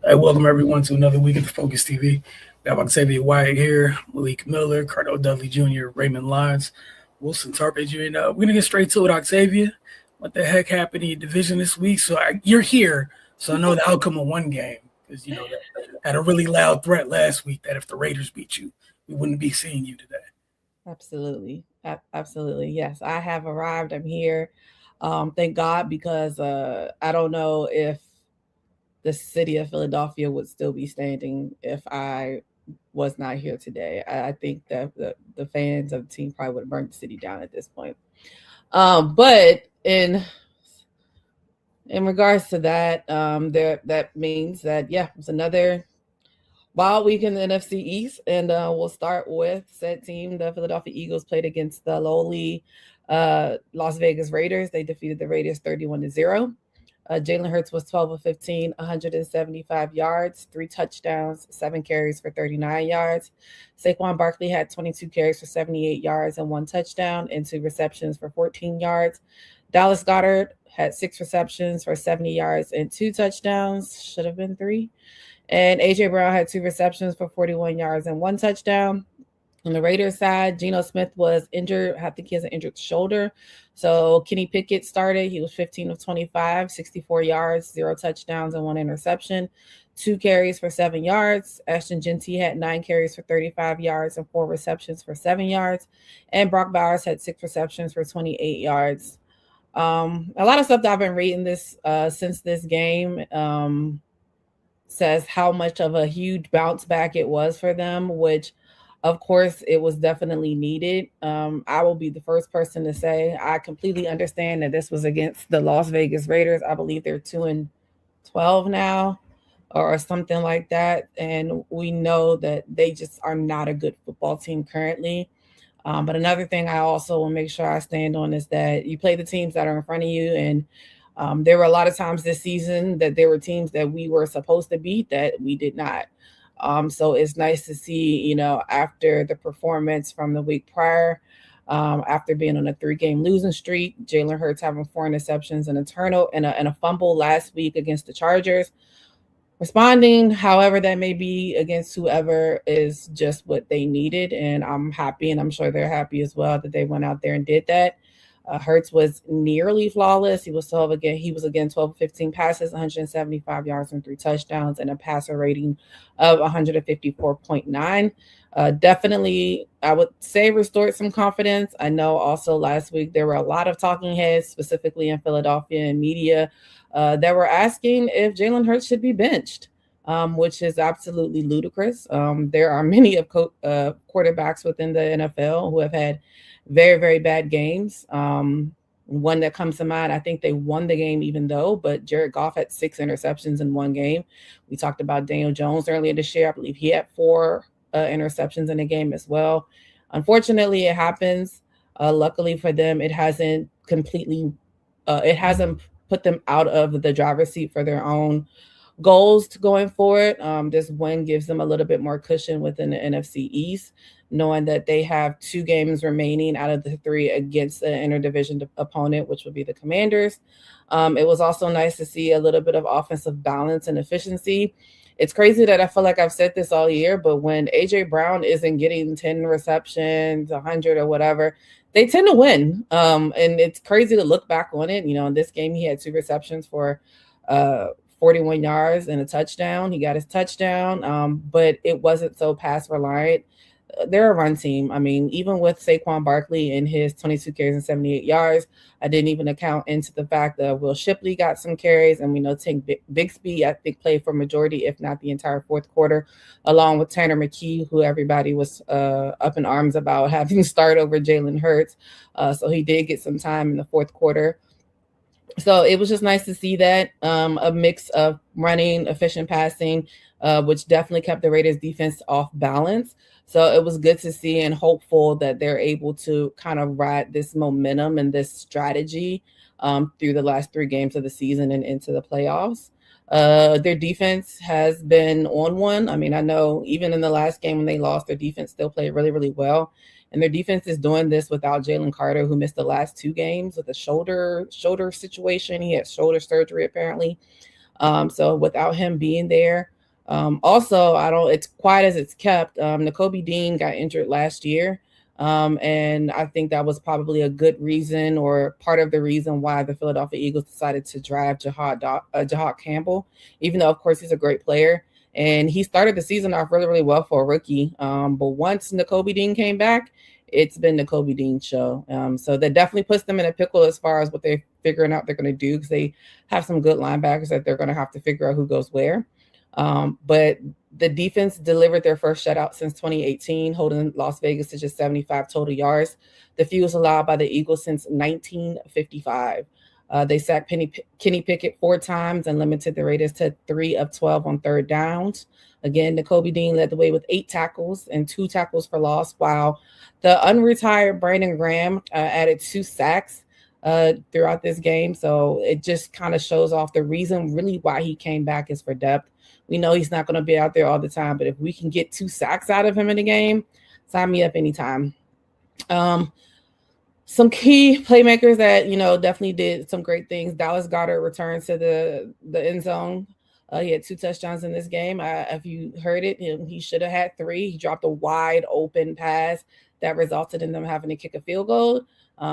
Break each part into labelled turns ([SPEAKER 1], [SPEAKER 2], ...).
[SPEAKER 1] Hey, welcome everyone to another week of the Focus TV. We have Octavia Wyatt here, Malik Miller, Cardell Dudley Jr., Raymond Lyons, Wilson Tarpey Jr. And we're gonna get straight to it, Octavia. What the heck happened in your division this week? You're here, so I know the outcome of one game because that had a really loud threat last week that if the Raiders beat you, we wouldn't be seeing you today.
[SPEAKER 2] Absolutely. Absolutely. Yes, I have arrived. I'm here. Thank God because I don't know if the city of Philadelphia would still be standing if I was not here today. I think that the fans of the team probably would have burned the city down at this point. But in regards to that, that means that it's another wild week in the NFC East, and we'll start with said team. The Philadelphia Eagles played against the lowly Las Vegas Raiders. They defeated the Raiders 31-0. Jalen Hurts was 12 of 15, 175 yards, 3 touchdowns, 7 carries for 39 yards. Saquon Barkley had 22 carries for 78 yards and 1 touchdown and 2 receptions for 14 yards. Dallas Goedert had 6 receptions for 70 yards and 2 touchdowns. Should have been 3. And A.J. Brown had 2 receptions for 41 yards and 1 touchdown. On the Raiders side, Geno Smith was injured. I think he has an injured shoulder. So Kenny Pickett started. He was 15 of 25, 64 yards, 0 touchdowns, and 1 interception. 2 carries for 7 yards. Ashton Genty had 9 carries for 35 yards and 4 receptions for 7 yards. And Brock Bowers had 6 receptions for 28 yards. A lot of stuff that I've been reading since this game says how much of a huge bounce back it was for them, which of course it was definitely needed. I will be the first person to say I completely understand that this was against the Las Vegas Raiders. I believe they're 2-12 now or something like that. And we know that they just are not a good football team currently. But another thing I also will make sure I stand on is that you play the teams that are in front of you. And there were a lot of times this season that there were teams that we were supposed to beat that we did not. So it's nice to see, after the performance from the week prior, after being on a 3-game losing streak, Jalen Hurts having 4 interceptions and a turnover and a fumble last week against the Chargers. Responding, however that may be, against whoever is just what they needed. And I'm happy, and I'm sure they're happy as well that they went out there and did that. Hurts was nearly flawless. He was 12 of 15 passes, 175 yards and 3 touchdowns, and a passer rating of 154.9. Definitely, I would say, restored some confidence. I know also last week there were a lot of talking heads, specifically in Philadelphia and media, that were asking if Jalen Hurts should be benched, which is absolutely ludicrous. There are many quarterbacks within the NFL who have had very, very bad games. One that comes to mind, I think they won the game even though, but Jared Goff had 6 interceptions in one game. We talked about Daniel Jones earlier this year. I believe he had 4 interceptions in the game as well. Unfortunately, it happens. Luckily for them, it hasn't put them out of the driver's seat for their own goals going forward. This win gives them a little bit more cushion within the NFC East, knowing that they have 2 games remaining out of the 3 against an interdivision opponent, which would be the Commanders. It was also nice to see a little bit of offensive balance and efficiency. It's crazy that I feel like I've said this all year, but when A.J. Brown isn't getting 10 receptions, 100 or whatever, they tend to win. And it's crazy to look back on it. In this game, he had 2 receptions for 41 yards and a touchdown. He got his touchdown, but it wasn't so pass reliant. They're a run team. I mean, even with Saquon Barkley and his 22 carries and 78 yards, I didn't even account into the fact that Will Shipley got some carries, and we know Tank Bigsby, I think, played for majority, if not the entire fourth quarter, along with Tanner McKee, who everybody was up in arms about having start over Jalen Hurts. So he did get some time in the fourth quarter. So it was just nice to see that a mix of running, efficient passing, which definitely kept the Raiders defense off balance. So it was good to see and hopeful that they're able to kind of ride this momentum and this strategy through the last 3 games of the season and into the playoffs. Their defense has been on one. I mean, I know even in the last game when they lost, their defense still played really, really well. And their defense is doing this without Jalen Carter, who missed the last 2 games with a shoulder situation. He had shoulder surgery, apparently. So without him being there, Also, it's quiet as it's kept. Nakobe Dean got injured last year. And I think that was probably a good reason or part of the reason why the Philadelphia Eagles decided to draft Jahad Campbell, even though, of course, he's a great player. And he started the season off really, really well for a rookie. But once Nakobe Dean came back, it's been Nakobe Dean's show. So that definitely puts them in a pickle as far as what they're figuring out they're going to do, because they have some good linebackers that they're going to have to figure out who goes where. But the defense delivered their first shutout since 2018, holding Las Vegas to just 75 total yards, the fewest allowed by the Eagles since 1955. They sacked Kenny Pickett 4 times and limited the Raiders to 3 of 12 on third downs. Again, Nakobe Dean led the way with 8 tackles and 2 tackles for loss, while the unretired Brandon Graham added 2 sacks throughout this game. So it just kind of shows off the reason really why he came back is for depth. We know he's not going to be out there all the time, but if we can get 2 sacks out of him in the game, sign me up anytime. Some key playmakers that, definitely did some great things. Dallas Goedert returned to the end zone. He had 2 touchdowns in this game. If you heard it, he should have had 3. He dropped a wide open pass that resulted in them having to kick a field goal.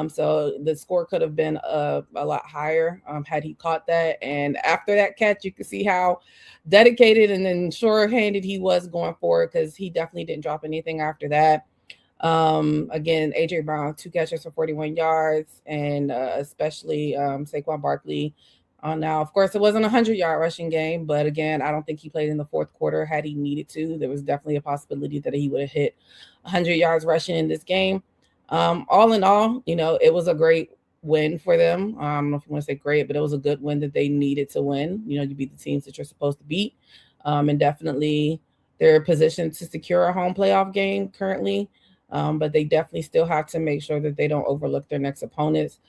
[SPEAKER 2] So the score could have been a lot higher had he caught that. And after that catch, you could see how dedicated and then sure-handed he was going forward, because he definitely didn't drop anything after that. Again, A.J. Brown, 2 catches for 41 yards, and especially Saquon Barkley. Now, of course, it wasn't a 100-yard rushing game, but again, I don't think he played in the fourth quarter had he needed to. There was definitely a possibility that he would have hit 100 yards rushing in this game. All in all, it was a great win for them. I don't know if you want to say great, but it was a good win that they needed to win. You beat the teams that you're supposed to beat. And definitely they're positioned to secure a home playoff game currently. But they definitely still have to make sure that they don't overlook their next opponents.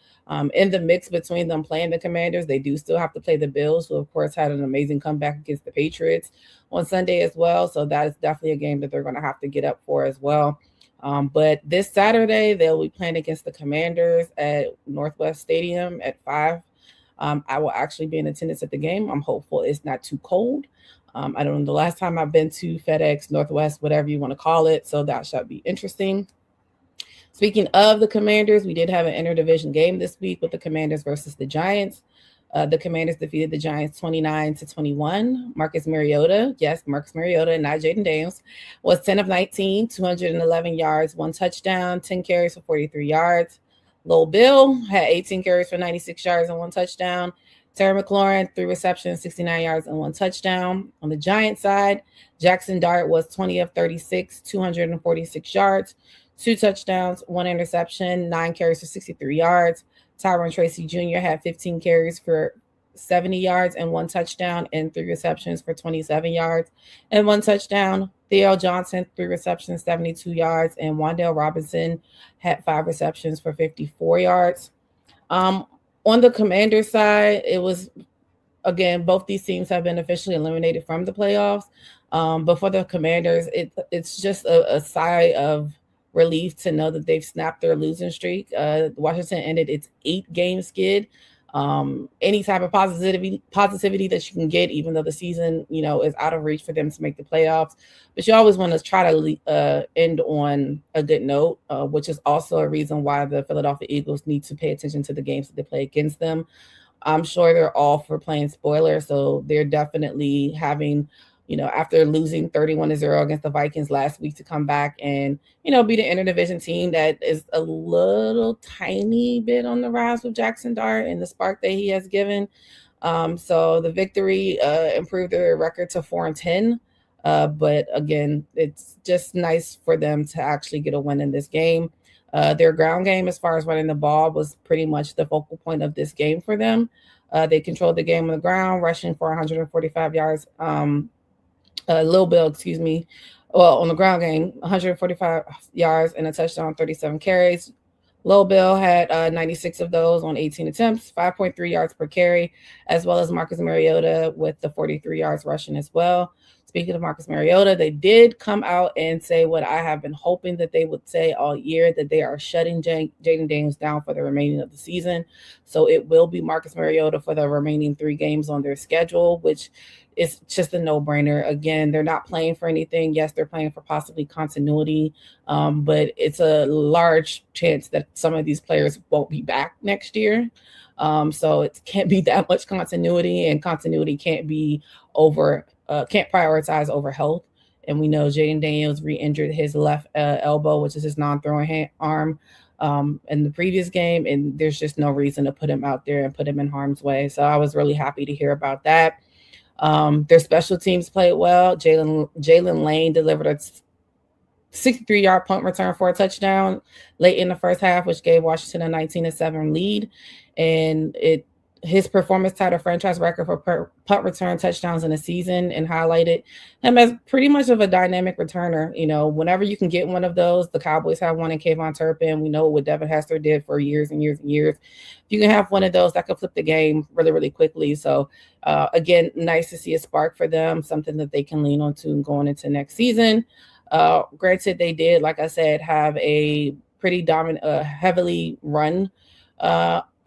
[SPEAKER 2] In the mix between them playing the Commanders, they do still have to play the Bills, who, of course, had an amazing comeback against the Patriots on Sunday as well. So that is definitely a game that they're going to have to get up for as well. But this Saturday, they'll be playing against the Commanders at Northwest Stadium at 5. I will actually be in attendance at the game. I'm hopeful it's not too cold. I don't know the last time I've been to FedEx, Northwest, whatever you want to call it. So that should be interesting. Speaking of the Commanders, we did have an interdivision game this week with the Commanders versus the Giants. The Commanders defeated the Giants 29-21. Marcus Mariota, and not Jaden Daniels, was 10 of 19, 211 yards, 1 touchdown, 10 carries for 43 yards. Lowell Bill had 18 carries for 96 yards and 1 touchdown. Terry McLaurin, 3 receptions, 69 yards and 1 touchdown. On the Giants side, Jackson Dart was 20 of 36, 246 yards, 2 touchdowns, 1 interception, 9 carries for 63 yards. Tyrone Tracy Jr. had 15 carries for 70 yards and 1 touchdown, and 3 receptions for 27 yards and 1 touchdown. Theo Johnson, 3 receptions, 72 yards, and Wan'Dale Robinson had 5 receptions for 54 yards. On the Commanders side, it was, again, both these teams have been officially eliminated from the playoffs. But for the Commanders, it's just a sigh of relief to know that they've snapped their losing streak. Washington ended its 8-game skid. Any type of positivity that you can get, even though the season, is out of reach for them to make the playoffs. But you always want to try to end on a good note, which is also a reason why the Philadelphia Eagles need to pay attention to the games that they play against them. I'm sure they're all for playing spoiler, so they're definitely having, after losing 31-0 against the Vikings last week, to come back and, beat an interdivision team that is a little tiny bit on the rise with Jackson Dart and the spark that he has given. So the victory improved their record to 4-10. But again, it's just nice for them to actually get a win in this game. Their ground game, as far as running the ball, was pretty much the focal point of this game for them. They controlled the game on the ground, rushing for 145 yards. Lil Bill, on the ground game, 145 yards and a touchdown, 37 carries. Lil Bill had 96 of those on 18 attempts, 5.3 yards per carry, as well as Marcus Mariota with the 43 yards rushing as well. Speaking of Marcus Mariota, they did come out and say what I have been hoping that they would say all year, that they are shutting Jaden Daniels down for the remaining of the season. So it will be Marcus Mariota for the remaining 3 games on their schedule, which it's just a no-brainer. Again, they're not playing for anything. Yes, they're playing for possibly continuity, but it's a large chance that some of these players won't be back next year. So it can't be that much continuity, and continuity can't prioritize over health. And we know Jaden Daniels re-injured his left elbow, which is his non-throwing arm, in the previous game, and there's just no reason to put him out there and put him in harm's way. So I was really happy to hear about that. Their special teams played well. Jalen Lane delivered a 63-yard punt return for a touchdown late in the first half, which gave Washington a 19-7 lead. And his performance tied a franchise record for punt return touchdowns in a season, and highlighted him as pretty much of a dynamic returner. You know, whenever you can get one of those, the Cowboys have one in Kayvon Turpin. We know what Devin Hester did for years and years and years. You can have one of those that could flip the game really, really quickly. So, again, nice to see a spark for them, something that they can lean on to going into next season. Granted, they did, like I said, have a pretty dominant, heavily run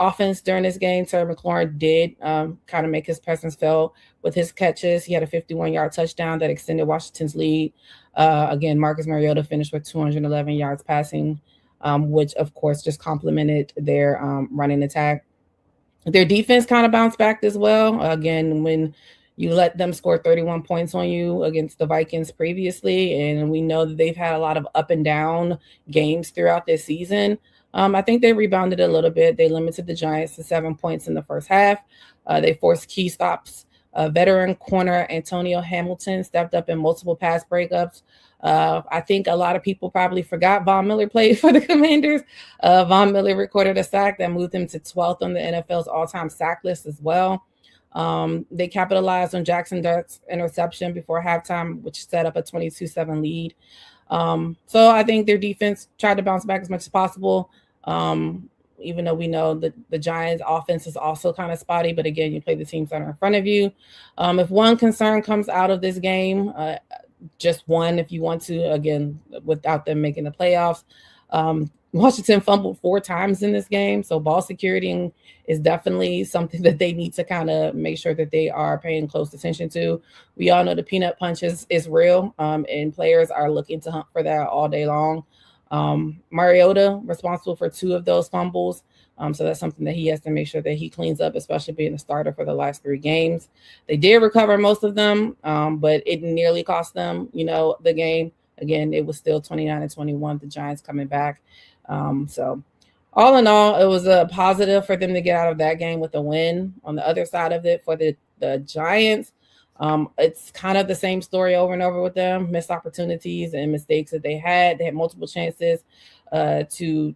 [SPEAKER 2] offense during this game. Terry McLaurin did kind of make his presence felt with his catches. He had a 51-yard touchdown that extended Washington's lead. Again, Marcus Mariota finished with 211 yards passing, which, of course, just complemented their running attack. Their defense kind of bounced back as well. Again, when you let them score 31 points on you against the Vikings previously, and we know that they've had a lot of up and down games throughout this season. I think they rebounded a little bit. They limited the Giants to 7 points in the first half. They forced key stops. Veteran corner Antonio Hamilton stepped up in multiple pass breakups. I think a lot of people probably forgot Von Miller played for the Commanders. Von Miller recorded a sack that moved him to 12th on the NFL's all-time sack list as well. They capitalized on Jackson Dart's interception before halftime, which set up a 22-7 lead. So I think their defense tried to bounce back as much as possible. Even though we know that the Giants offense is also kind of spotty, but again, you play the teams that are in front of you. If one concern comes out of this game, just one, if you want to, again, without them making the playoffs, Washington fumbled 4 times in this game. So ball security is definitely something that they need to kind of make sure that they are paying close attention to. We all know the peanut punch is real, and players are looking to hunt for that all day long. Mariota responsible for 2 of those fumbles. So that's something that he has to make sure that he cleans up, especially being the starter for the last 3 games. They did recover most of them, but it nearly cost them, the game. Again, it was still 29-21, the Giants coming back. So all in all, it was a positive for them to get out of that game with a win. On the other side of it, for the Giants, it's kind of the same story over and over with them. Missed opportunities and mistakes that they had. They had multiple chances to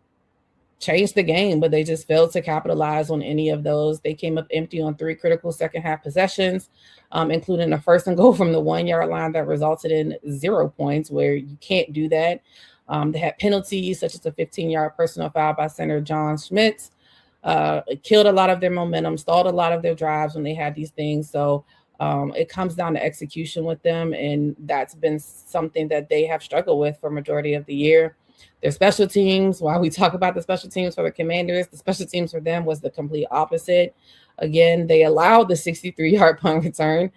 [SPEAKER 2] change the game, but they just failed to capitalize on any of those. They came up empty on 3 critical second half possessions, including a first and goal from the 1-yard line that resulted in 0 points, where you can't do that. They had penalties such as a 15-yard personal foul by center John Schmitz. It killed a lot of their momentum, stalled a lot of their drives when they had these things. So it comes down to execution with them, and that's been something that they have struggled with for majority of the year. Their special teams, while we talk about the special teams for the Commanders, the special teams for them was the complete opposite. Again, they allowed the 63-yard punt return,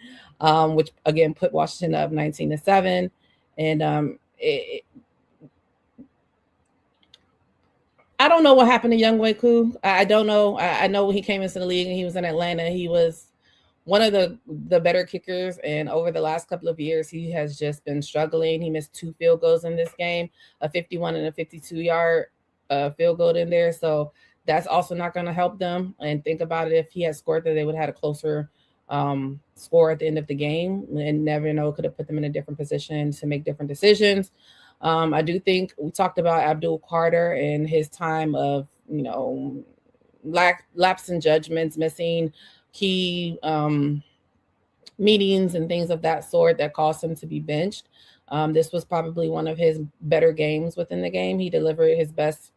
[SPEAKER 2] which again put Washington up 19-7. And I don't know what happened to Younghoe Koo. I don't know. I know when he came into the league and he was in Atlanta, he was one of the better kickers, and over the last couple of years, he has just been struggling. He missed 2 field goals in this game, a 51 and a 52-yard field goal in there. So that's also not going to help them. And think about it, if he had scored that, they would have had a closer score at the end of the game, and never know, could have put them in a different position to make different decisions. I do think we talked about Abdul Carter and his time of, lapse in judgments, missing key meetings and things of that sort that caused him to be benched. This was probably one of his better games within the game. He delivered his best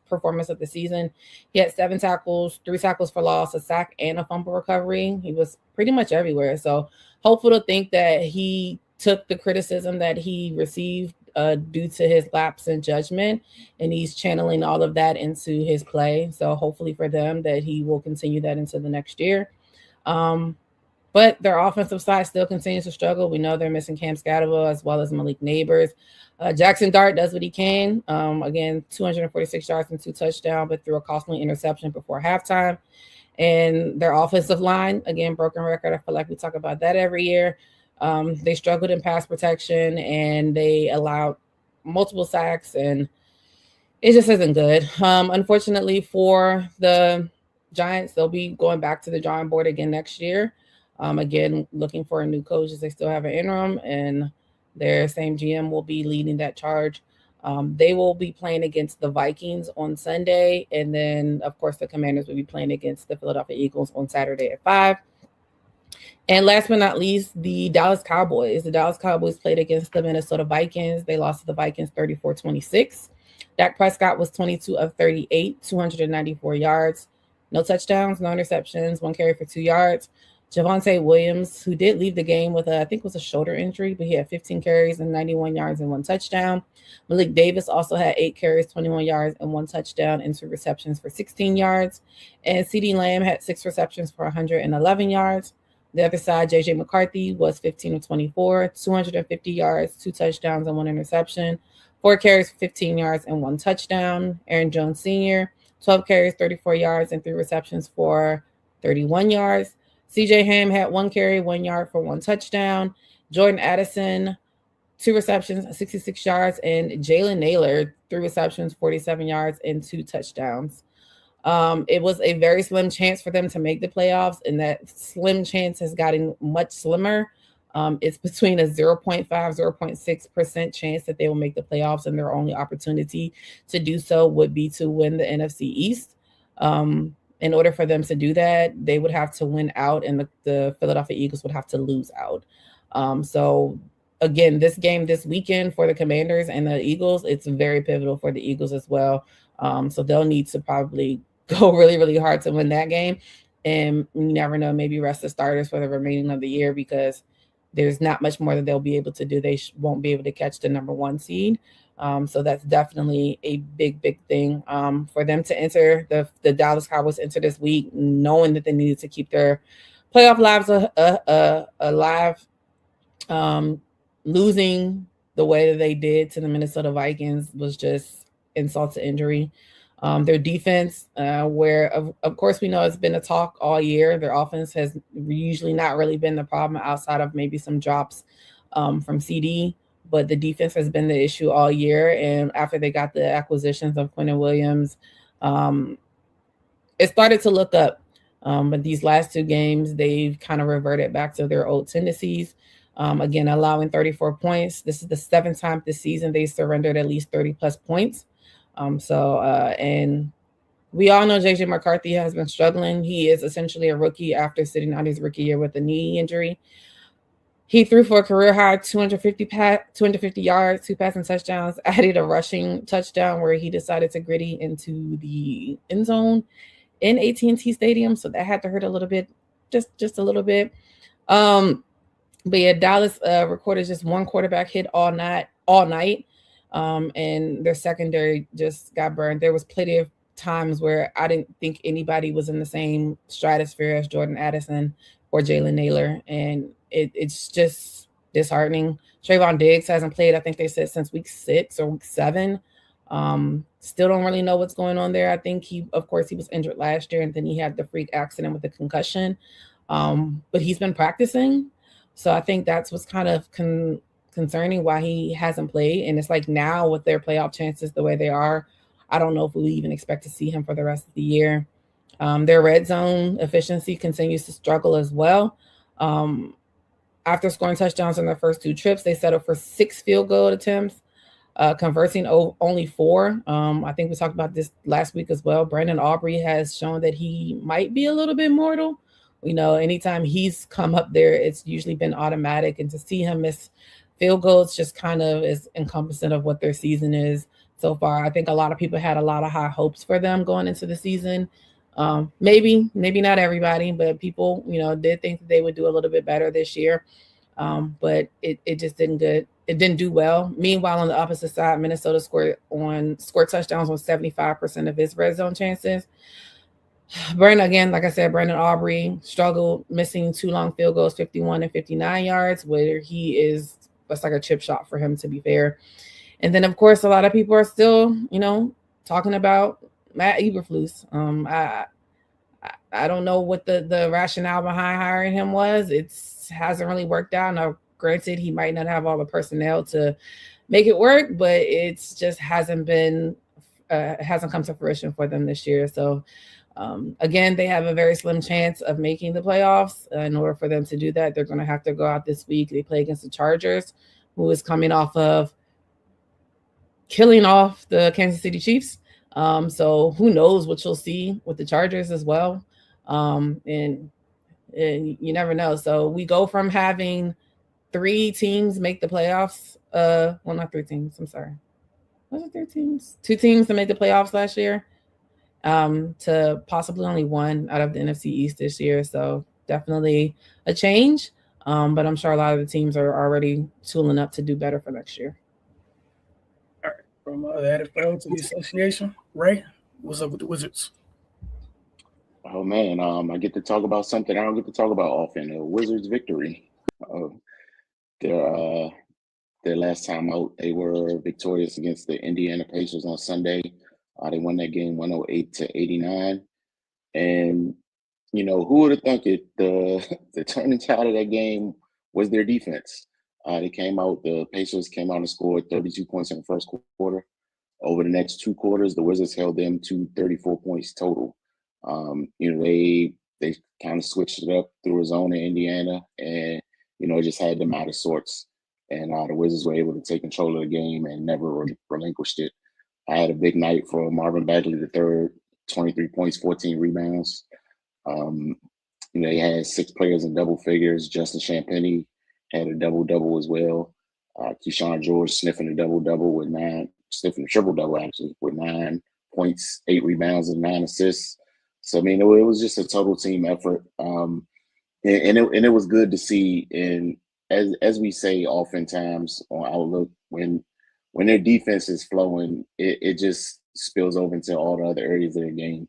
[SPEAKER 2] performance of the season. He had 7 tackles, 3 tackles for loss, a sack, and a fumble recovery. He was pretty much everywhere. So hopeful to think that he took the criticism that he received due to his lapse in judgment, and he's channeling all of that into his play. So hopefully for them that he will continue that into the next year. But their offensive side still continues to struggle. We know they're missing Cam Scatterville as well as Malik Neighbors. Jackson Dart does what he can. Again, 246 yards and 2 touchdowns, but threw a costly interception before halftime. And their offensive line, again, broken record. I feel like we talk about that every year. They struggled in pass protection, and they allowed multiple sacks, and it just isn't good. Unfortunately for the Giants, they'll be going back to the drawing board again next year. Again, looking for a new coach as they still have an interim, and their same GM will be leading that charge. They will be playing against the Vikings on Sunday, and then, of course, the Commanders will be playing against the Philadelphia Eagles on Saturday at 5. And last but not least, the Dallas Cowboys. The Dallas Cowboys played against the Minnesota Vikings. They lost to the Vikings 34-26. Dak Prescott was 22 of 38, 294 yards, no touchdowns, no interceptions, 1 carry for 2 yards. Javonte Williams, who did leave the game with I think it was a shoulder injury, but he had 15 carries and 91 yards and 1 touchdown. Malik Davis also had 8 carries, 21 yards, and 1 touchdown and 2 receptions for 16 yards. And CeeDee Lamb had 6 receptions for 111 yards. The other side, J.J. McCarthy was 15 of 24, 250 yards, 2 touchdowns, and 1 interception. 4 carries for 15 yards and 1 touchdown. Aaron Jones Sr., 12 carries, 34 yards, and 3 receptions for 31 yards. CJ Ham had 1 carry, 1 yard for 1 touchdown. Jordan Addison, 2 receptions, 66 yards. And Jalen Naylor, 3 receptions, 47 yards, and 2 touchdowns. It was a very slim chance for them to make the playoffs, and that slim chance has gotten much slimmer. It's between a 0.5, 0.6% chance that they will make the playoffs, and their only opportunity to do so would be to win the NFC East. In order for them to do that, they would have to win out, and the Philadelphia Eagles would have to lose out. So, again, this game this weekend for the Commanders and the Eagles, it's very pivotal for the Eagles as well. So they'll need to probably go really, really hard to win that game. And you never know, maybe rest the starters for the remaining of the year, because there's not much more that they'll be able to do. They won't be able to catch the number 1 seed. So that's definitely a big, big thing for them to enter. The Dallas Cowboys enter this week knowing that they needed to keep their playoff lives alive. Losing the way that they did to the Minnesota Vikings was just insult to injury. Their defense, where of course we know it's been a talk all year. Their offense has usually not really been the problem outside of maybe some drops from CD. But the defense has been the issue all year. And after they got the acquisitions of Quentin Williams, it started to look up. But these last 2 games, they've kind of reverted back to their old tendencies. Again, allowing 34 points. This is the 7th time this season they surrendered at least 30-plus points. And we all know J.J. McCarthy has been struggling. He is essentially a rookie after sitting out his rookie year with a knee injury. He threw for a career-high 250 yards, 2 passing touchdowns, added a rushing touchdown where he decided to gritty into the end zone in AT&T Stadium. So that had to hurt a little bit, just a little bit. But yeah, Dallas recorded just 1 quarterback hit all night. And their secondary just got burned. There was plenty of times where I didn't think anybody was in the same stratosphere as Jordan Addison or Jalen Naylor. And it's just disheartening. Trayvon Diggs hasn't played, I think they said, since week 6 or week 7. Still don't really know what's going on there. I think he was injured last year, and then he had the freak accident with the concussion. But he's been practicing. So I think that's what's kind of concerning why he hasn't played. And it's like now with their playoff chances the way they are, I don't know if we even expect to see him for the rest of the year. Their red zone efficiency continues to struggle as well. After scoring touchdowns in their first 2 trips, they settled for 6 field goal attempts, converting only 4. I think we talked about this last week as well. Brandon Aubrey has shown that he might be a little bit mortal. You know, anytime he's come up there, it's usually been automatic. And to see him miss field goals just kind of is encompassing of what their season is so far. I think a lot of people had a lot of high hopes for them going into the season. Maybe not everybody, but people, did think that they would do a little bit better this year. But it just didn't good. It didn't do well. Meanwhile, on the opposite side, Minnesota scored touchdowns on 75% of its red zone chances. Brandon, again, like I said, Brandon Aubrey struggled, missing 2 long field goals, 51 and 59 yards, where that's like a chip shot for him, to be fair. And then, of course, a lot of people are still, talking about Matt Eberflus. I don't know what the rationale behind hiring him was. It hasn't really worked out. Now, granted, he might not have all the personnel to make it work, but it's just hasn't come to fruition for them this year. So again, they have a very slim chance of making the playoffs. In order for them to do that, they're going to have to go out this week. They play against the Chargers, who is coming off of killing off the Kansas City Chiefs. So who knows what you'll see with the Chargers as well. And you never know. So we go from having 3 teams make the playoffs. Well, not 3 teams. I'm sorry. Was it 3 teams? 2 teams to make the playoffs last year. To possibly only 1 out of the NFC East this year. So definitely a change. But I'm sure a lot of the teams are already tooling up to do better for next year.
[SPEAKER 1] All right. From the NFL to the association, Ray, what's up with the Wizards?
[SPEAKER 3] Oh man, I get to talk about something I don't get to talk about often. The Wizards' victory. Their last time out, they were victorious against the Indiana Pacers on Sunday. They won that game 108-89. And who would have thunk it? The turning tide of that game was their defense. The Pacers came out and scored 32 points in the first quarter. Over the next 2 quarters, the Wizards held them to 34 points total. They kind of switched it up through a zone in Indiana, and it just had them out of sorts. And the Wizards were able to take control of the game and never relinquished it. I had a big night for Marvin Bagley III, 23 points, 14 rebounds. They had 6 players in double figures. Justin Champagnie had a double-double as well. Keyshawn George sniffing a double-double with 9, sniffing a triple-double actually with 9 points, 8 rebounds, and 9 assists. So I mean, it was just a total team effort, and it was good to see. And as we say oftentimes on Outlook, when their defense is flowing, it just spills over into all the other areas of the game.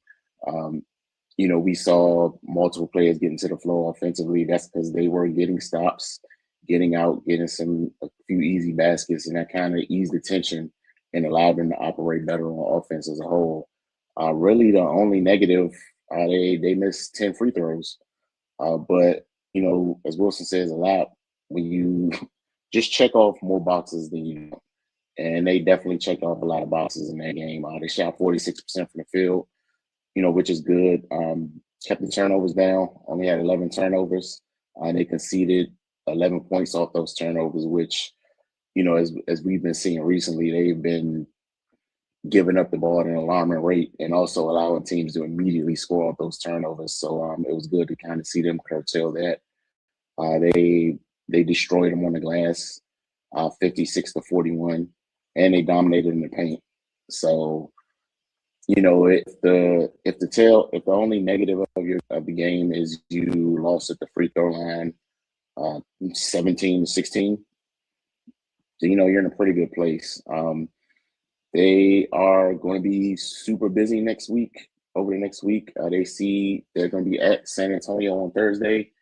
[SPEAKER 3] We saw multiple players get into the flow offensively. That's because they were getting stops, getting out, getting a few easy baskets, and that kind of eased the tension and allowed them to operate better on offense as a whole. Really, the only negative, they missed 10 free throws. But as Wilson says a lot, when you just check off more boxes than you know, and they definitely checked off a lot of boxes in that game. They shot 46% from the field, which is good. Kept the turnovers down, only had 11 turnovers. They conceded 11 points off those turnovers, which, as we've been seeing recently, they've been giving up the ball at an alarming rate and also allowing teams to immediately score off those turnovers. So it was good to kind of see them curtail that. They destroyed them on the glass, 56-41, and they dominated in the paint. So, if the only negative of the game is you lost at the free throw line, 17-16, so you're in a pretty good place. They are going to be super busy over the next week. They're going to be at San Antonio on Thursday,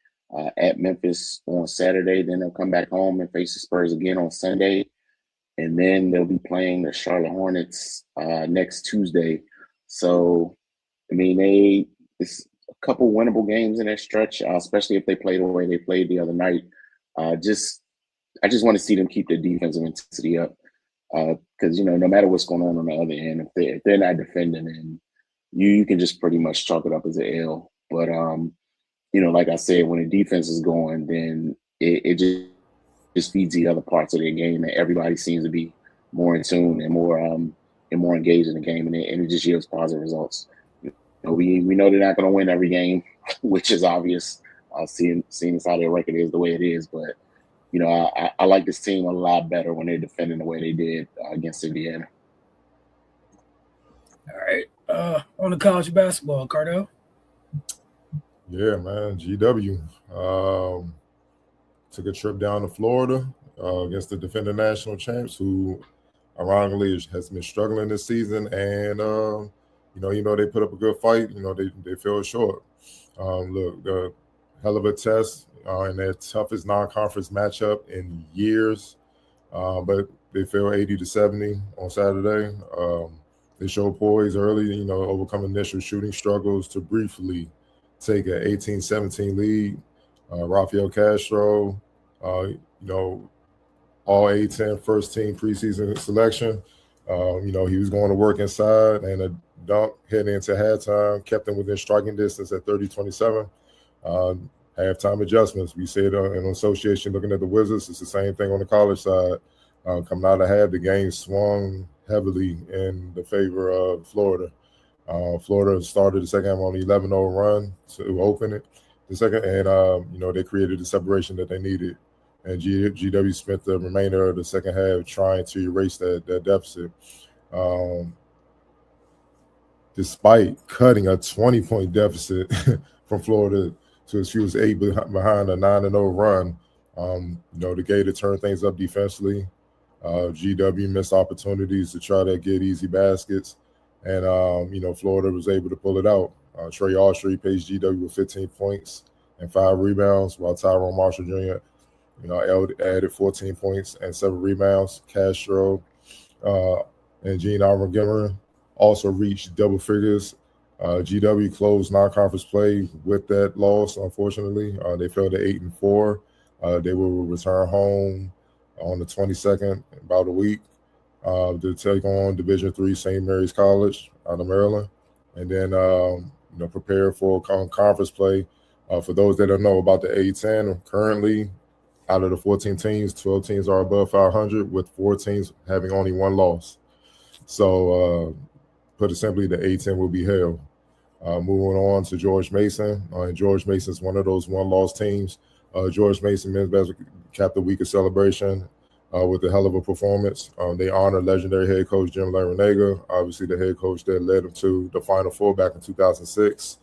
[SPEAKER 3] at Memphis on Saturday. Then they'll come back home and face the Spurs again on Sunday. And then they'll be playing the Charlotte Hornets next Tuesday. So, I mean, it's a couple winnable games in that stretch, especially if they play the way they played the other night. I just want to see them keep the defensive intensity up. Because no matter what's going on the other end, if they're not defending, and you can just pretty much chalk it up as an L. But like I said, when the defense is going, then it just feeds the other parts of their game, and everybody seems to be more in tune and more engaged in the game, and it just yields positive results. We know they're not going to win every game, which is obvious. Seeing as how their record is the way it is, but. I like this team a lot better when they're defending the way they did against Indiana.
[SPEAKER 1] All right. On the college basketball, Cardo.
[SPEAKER 4] Yeah, man. GW. Took a trip down to Florida against the defending national champs, who ironically has been struggling this season. And, Even though they put up a good fight, they fell short. Look, the hell of a test in their toughest non-conference matchup in years, but they fell 80-70 on Saturday. They showed poise early, overcoming initial shooting struggles to briefly take an 18-17 lead. Rafael Castro, all A-10 first team preseason selection. He was going to work inside, and a dunk heading into halftime kept them within striking distance at 30-27. Halftime adjustments. We said in association looking at the Wizards, it's the same thing on the college side. Coming out of half, the game swung heavily in the favor of Florida. Florida started the second half on an 11-0 run to open it. The second, and they created the separation that they needed. And GW spent the remainder of the second half trying to erase that deficit. Despite cutting a 20-point deficit from Florida to as few as 8 behind a 9-0 run, the Gator turned things up defensively. GW missed opportunities to try to get easy baskets, and Florida was able to pull it out. Trey Austrie paced GW with 15 points and 5 rebounds, while Tyrone Marshall Jr. Added 14 points and 7 rebounds. Castro and Gene Montgomery also reached double figures. GW closed non-conference play with that loss, unfortunately. They fell to 8-4. They will return home on the 22nd, about a week, to take on Division III St. Mary's College out of Maryland. And then, prepare for conference play. For those that don't know about the A-10, currently, out of the 14 teams, 12 teams are above 500, with 4 teams having only 1 loss. So, put it simply, the A-10 will be held. Moving on to George Mason. And George Mason is one of those 1-loss teams. George Mason men's basketball capped the week of celebration with a hell of a performance. They honor legendary head coach Jim Larranaga, obviously the head coach that led them to the Final Four back in 2006.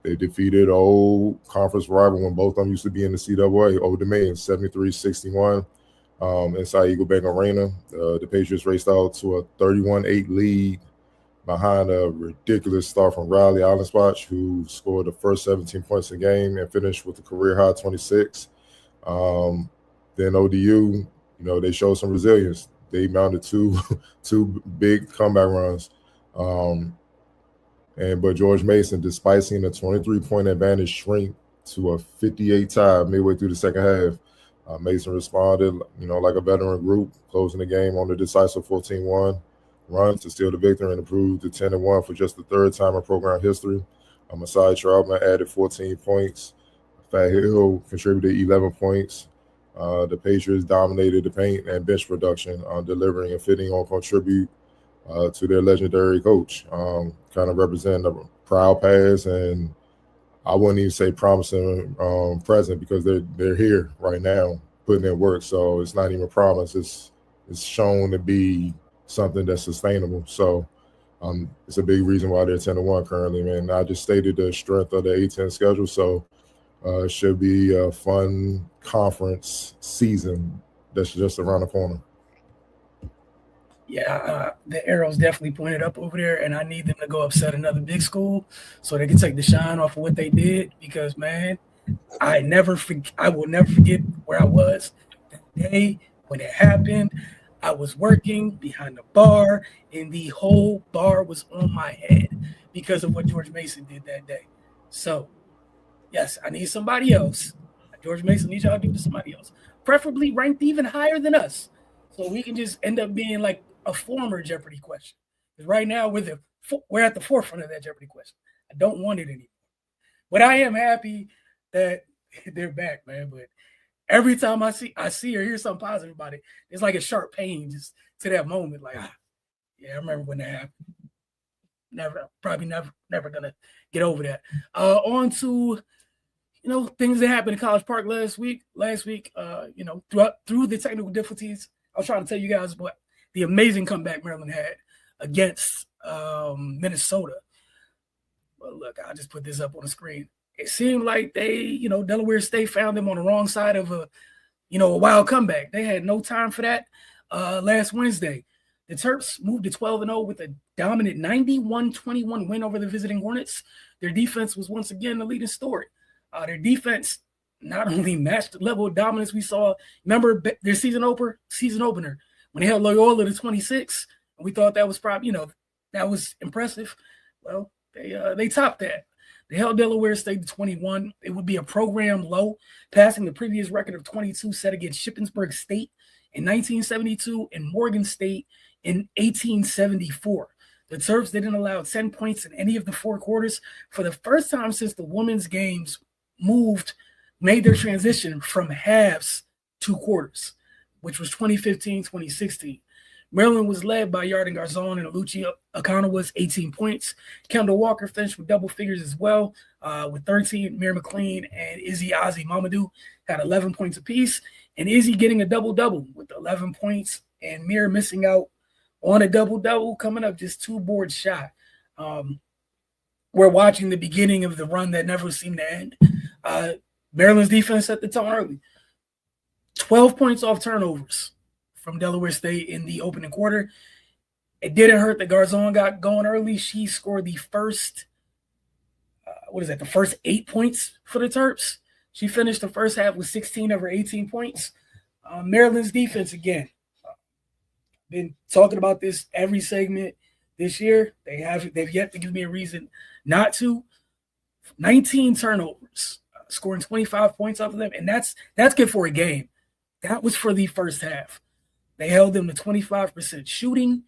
[SPEAKER 4] They defeated old conference rival when both of them used to be in the CAA, Old Dominion, 73-61 inside Eagle Bank Arena. The Patriots raced out to a 31-8 lead behind a ridiculous start from Riley Allenspach, who scored the first 17 points a game and finished with a career-high 26. Then ODU, they showed some resilience. They mounted two big comeback runs. But George Mason, despite seeing a 23-point advantage shrink to a 58 tie midway through the second half, Mason responded, like a veteran group, closing the game on the decisive 14-1 run to steal the victory and improve to 10-1 for just the 3rd time in program history. Masai Troutman added 14 points. Fat Hill contributed 11 points. The Patriots dominated the paint and bench production, delivering a fitting on contribute to their legendary coach. Kind of representing a proud past, and I wouldn't even say promising present, because they're here right now putting in work. So it's not even a promise. It's shown to be something that's sustainable. So it's a big reason why they're 10-1 currently, man. I just stated the strength of the A-10 schedule, so it should be a fun conference season that's just around the corner.
[SPEAKER 1] Yeah, the arrow's definitely pointed up over there, and I need them to go upset another big school so they can take the shine off of what they did, because, man, I will never forget where I was that day when it happened. I was working behind the bar, and the whole bar was on my head because of what George Mason did that day. So, yes, I need somebody else. George Mason needs y'all to do to somebody else, preferably ranked even higher than us, so we can just end up being like a former Jeopardy question. Because right now we're at the forefront of that Jeopardy question. I don't want it anymore. But I am happy that they're back, man. But every time I see or hear something positive about it, it's like a sharp pain just to that moment. Like, yeah, I remember when that happened. Probably never gonna get over that. On to things that happened in College Park last week. Through the technical difficulties, I was trying to tell you guys what the amazing comeback Maryland had against Minnesota. But look, I'll just put this up on the screen. It seemed like they, Delaware State found them on the wrong side of a wild comeback. They had no time for that last Wednesday. The Terps moved to 12-0 with a dominant 91-21 win over the visiting Hornets. Their defense was once again the leading story. Their defense not only matched the level of dominance we saw. Remember their season opener when they held Loyola to 26, and we thought that was probably, that was impressive. Well, they topped that. They held Delaware State to 21. It would be a program low, passing the previous record of 22 set against Shippensburg State in 1972 and Morgan State in 1874. The Terps didn't allow 10 points in any of the four quarters for the first time since the women's games made their transition from halves to quarters, which was 2015-2016. Maryland was led by Yarden Garzon and Aluchi Akanawa's 18 points. Kendall Walker finished with double figures as well, with 13. Mir McLean and Izzy Ozzy Mamadou had 11 points apiece, and Izzy getting a double-double with 11 points, and Mir missing out on a double-double, coming up just 2 boards shy. We're watching the beginning of the run that never seemed to end. Maryland's defense set the tone early. 12 points off turnovers from Delaware State in the opening quarter. It didn't hurt that Garzon got going early. She scored the first, the first 8 points for the Terps. She finished the first half with 16 of her 18 points. Maryland's defense, again, been talking about this every segment this year. They've yet to give me a reason not to. 19 turnovers, scoring 25 points off of them, and that's good for a game. That was for the first half. They held them to 25% shooting.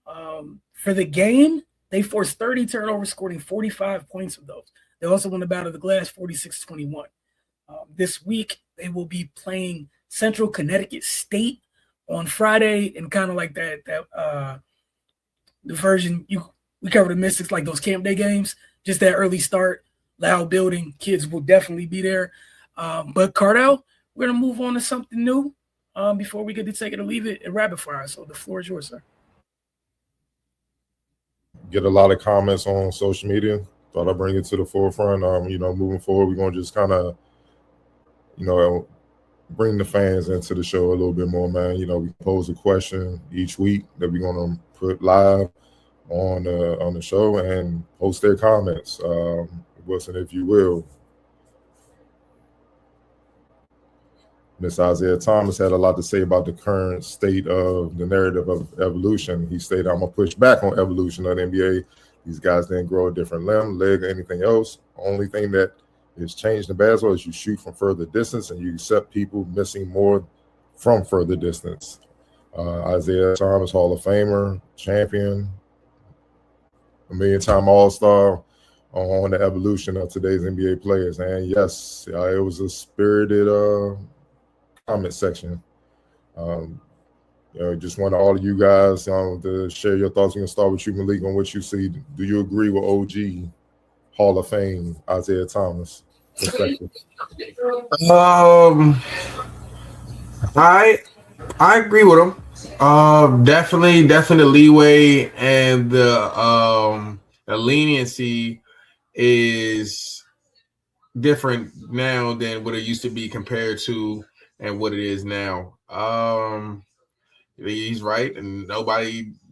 [SPEAKER 1] For the game, they forced 30 turnovers, scoring 45 points of those. They also won the Battle of the Glass 46-21. This week, they will be playing Central Connecticut State on Friday, and kind of like the version we covered the Mystics, like those camp day games, just that early start, loud building, kids will definitely be there. But Cardell, we're going to move on to something new before we get to take it or leave it at rapid fire. So the floor is yours, sir.
[SPEAKER 4] Get a lot of comments on social media. Thought I'd bring it to the forefront. Moving forward, we're going to just kind of, bring the fans into the show a little bit more, man. We pose a question each week that we're going to put live on the show and post their comments. Wilson, if you will. Miss Isaiah Thomas had a lot to say about the current state of the narrative of evolution. He stated, I'm going to push back on evolution of the NBA. These guys didn't grow a different limb, leg, or anything else. Only thing that is changed in basketball is you shoot from further distance and you accept people missing more from further distance. Isaiah Thomas, Hall of Famer, champion, a million-time All-Star on the evolution of today's NBA players. And yes, it was a spirited comment section. Just want all of you guys to share your thoughts. We can start with you, Malik, on what you see. Do you agree with OG Hall of Fame Isaiah Thomas perspective?
[SPEAKER 5] I agree with him. Definitely the leeway and the leniency is different now than what it used to be compared to and what it is now. He's right, and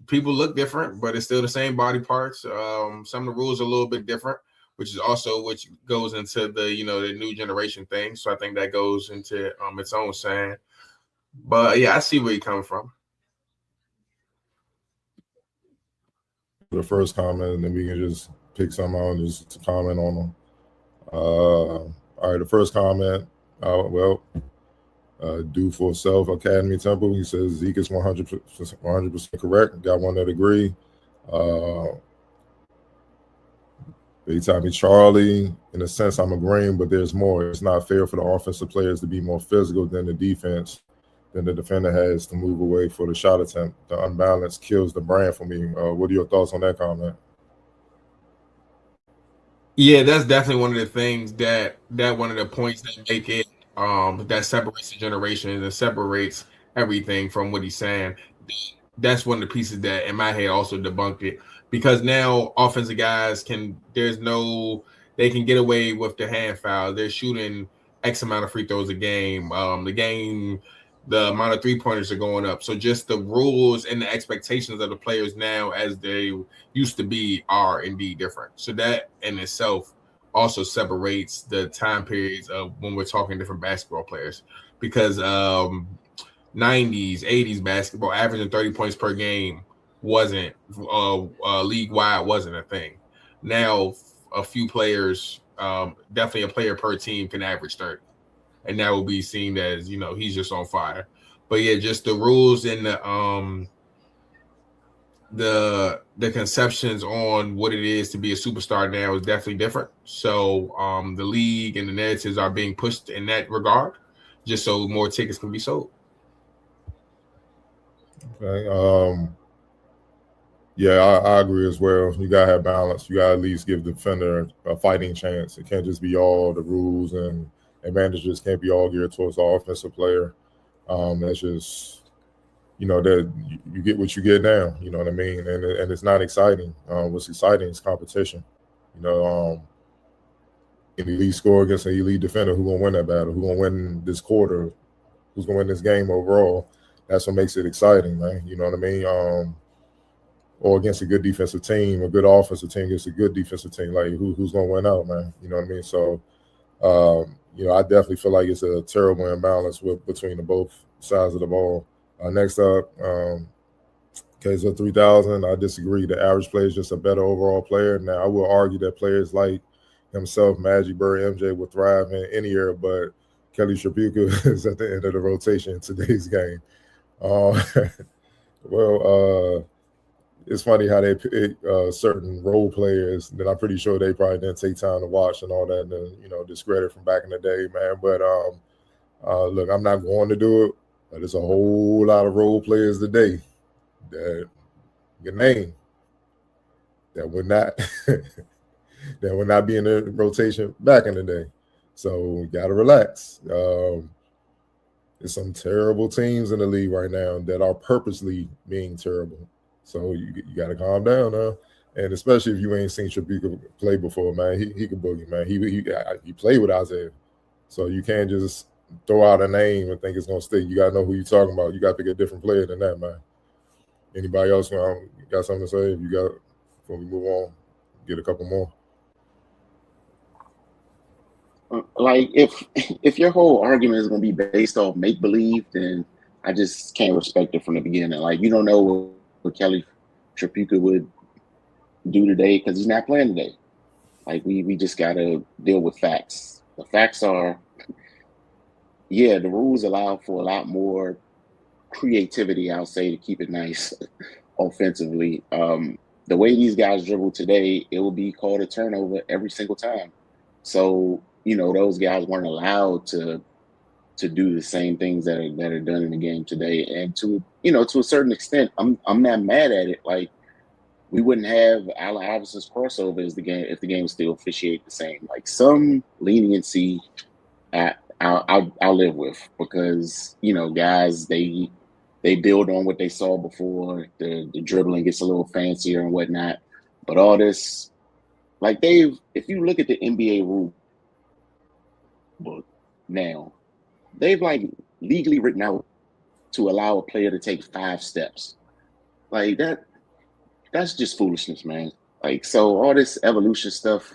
[SPEAKER 5] people look different, but it's still the same body parts. Some of the rules are a little bit different, which is also which goes into the the new generation thing. So I think that goes into its own saying. But yeah, I see where you're coming from.
[SPEAKER 4] The first comment, and then we can just pick some out and just to comment on them. All right, the first comment. Do for Self Academy Temple. He says Zeke is 100% correct. Got one that agree. Big Tommy Charlie, in a sense, I'm agreeing, but there's more. It's not fair for the offensive players to be more physical than the defense, than the defender has to move away for the shot attempt. The unbalance kills the brand for me. What are your thoughts on that comment?
[SPEAKER 5] Yeah, that's definitely one of the things that one of the points that make it that separates the generation and separates everything from what he's saying. That's one of the pieces that in my head also debunked it, because now offensive guys they can get away with the hand foul. They're shooting X amount of free throws a game. The game the amount of 3-pointers are going up. So just the rules and the expectations of the players now as they used to be are indeed different. So that in itself also separates the time periods of when we're talking different basketball players, because 90s, 80s basketball averaging 30 points per game wasn't league wide wasn't a thing. Now a few players, definitely a player per team, can average 30, and that will be seen as, he's just on fire. But yeah, just the rules and the conceptions on what it is to be a superstar now is definitely different. So the league and the narratives are being pushed in that regard, just so more tickets can be sold.
[SPEAKER 4] Okay. Yeah, I agree as well. You gotta have balance. You gotta at least give the defender a fighting chance. It can't just be all the rules and advantages can't be all geared towards the offensive player. That's just, that you get what you get now. You know what I mean? And it's not exciting. What's exciting is competition. An elite scorer against an elite defender. Who's gonna win that battle? Who's gonna win this quarter? Who's gonna win this game overall? That's what makes it exciting, man. You know what I mean? Or against a good defensive team, a good offensive team against a good defensive team. Like who's gonna win out, man? You know what I mean? So, I definitely feel like it's a terrible imbalance between the both sides of the ball. Next up, KZ 3000. I disagree. The average player is just a better overall player. Now, I will argue that players like himself, Magic, Bird, MJ would thrive in any era, but Kelly Tripucka is at the end of the rotation in today's game. It's funny how they pick certain role players that I'm pretty sure they probably didn't take time to watch and all that, and discredit from back in the day, man. But look, I'm not going to do it, but there's a whole lot of role players today that your name that would not that would not be in the rotation back in the day. So we gotta relax. There's some terrible teams in the league right now that are purposely being terrible. So you got to calm down now, and especially if you ain't seen Tripucka play before, man. He can boogie, man. He played with Isaiah, so you can't just throw out a name and think it's gonna stick. You got to know who you're talking about. You got to pick a different player than that, man. Anybody else got something to say? If you got, before we move on, get a couple more.
[SPEAKER 3] Like if your whole argument is going to be based off make believe, then I just can't respect it from the beginning. Like you don't know what Kelly Tripucka would do today because he's not playing today. Like we just got to deal with facts. The facts are, the rules allow for a lot more creativity, I'll say, to keep it nice offensively. The way these guys dribble today, it will be called a turnover every single time. So, those guys weren't allowed to do the same things that are done in the game today. And to a certain extent, I'm not mad at it. Like we wouldn't have Allen Iverson's crossover if the game still officiated the same. Like some leniency I'll live with because, guys, they build on what they saw before. The dribbling gets a little fancier and whatnot. But all this, like if you look at the NBA rule book now, they've like legally written out to allow a player to take 5 steps. Like that's just foolishness, man. Like, so all this evolution stuff,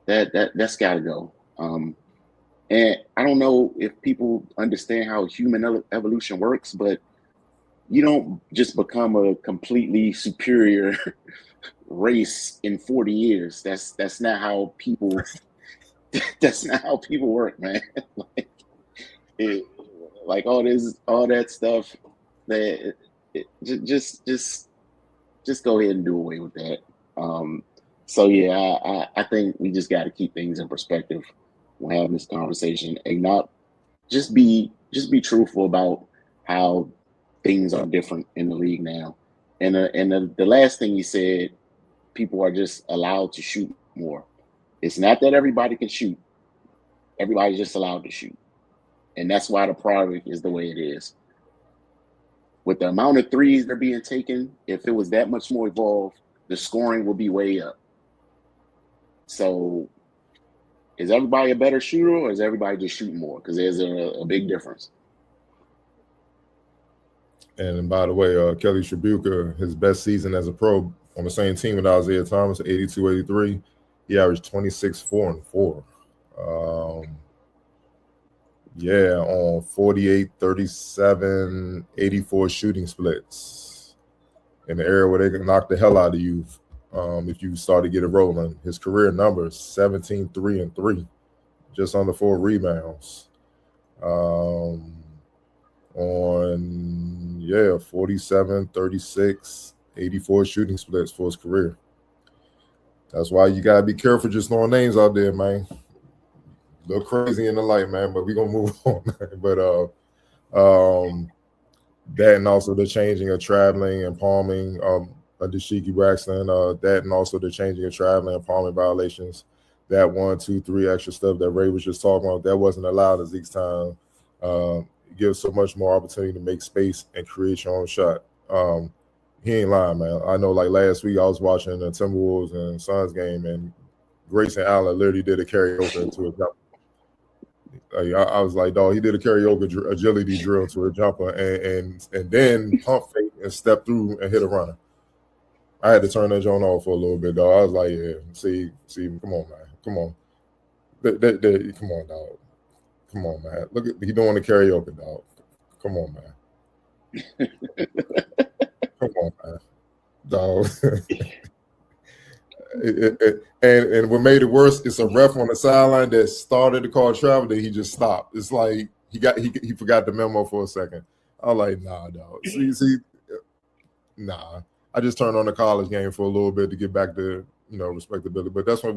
[SPEAKER 3] that's got to go. And I don't know if people understand how human evolution works, but you don't just become a completely superior race in 40 years. That's not how people. That's not how people work, man. Like all that stuff. Just go ahead and do away with that. So yeah, I think we just got to keep things in perspective when having this conversation, and not just be truthful about how things are different in the league now. And the last thing you said, people are just allowed to shoot more. It's not that everybody can shoot. Everybody's just allowed to shoot. And that's why the product is the way it is. With the amount of threes that are being taken, if it was that much more evolved, the scoring will be way up. So is everybody a better shooter or is everybody just shooting more? Because there's a big difference.
[SPEAKER 4] And by the way, Kelly Tribuca, his best season as a pro on the same team with Isaiah Thomas, 82-83, he averaged 26, 4, and 4. On 48, 37, 84 shooting splits in the area where they can knock the hell out of you if you start to get it rolling. His career numbers, 17, 3, and 3, just under 4 rebounds. 47, 36, 84 shooting splits for his career. That's why you gotta be careful just throwing names out there, man. Look crazy in the light, man, but we're gonna move on. But that and also the changing of traveling and palming, Dashiki Braxton, that and also the changing of traveling and palming violations. That 1, 2, 3 extra stuff that Ray was just talking about, that wasn't allowed at Zeke's time. It gives so much more opportunity to make space and create your own shot. He ain't lying, man. I know, like last week, I was watching the Timberwolves and Suns game, and Grayson Allen literally did a karaoke into a jumper. I was like, dog, he did a karaoke agility drill to a jumper, and then pump fake and step through and hit a runner. I had to turn that joint off for a little bit, dog. I was like, yeah, see, come on, man, come on, come on, dog, come on, man. Look at he doing the karaoke, dog. Come on, man. Come on, man, dog. And what made it worse, it's a ref on the sideline that started to call travel that he just stopped. It's like he forgot the memo for a second. I was like, nah, dog. See, nah. I just turned on the college game for a little bit to get back to respectability. But that's what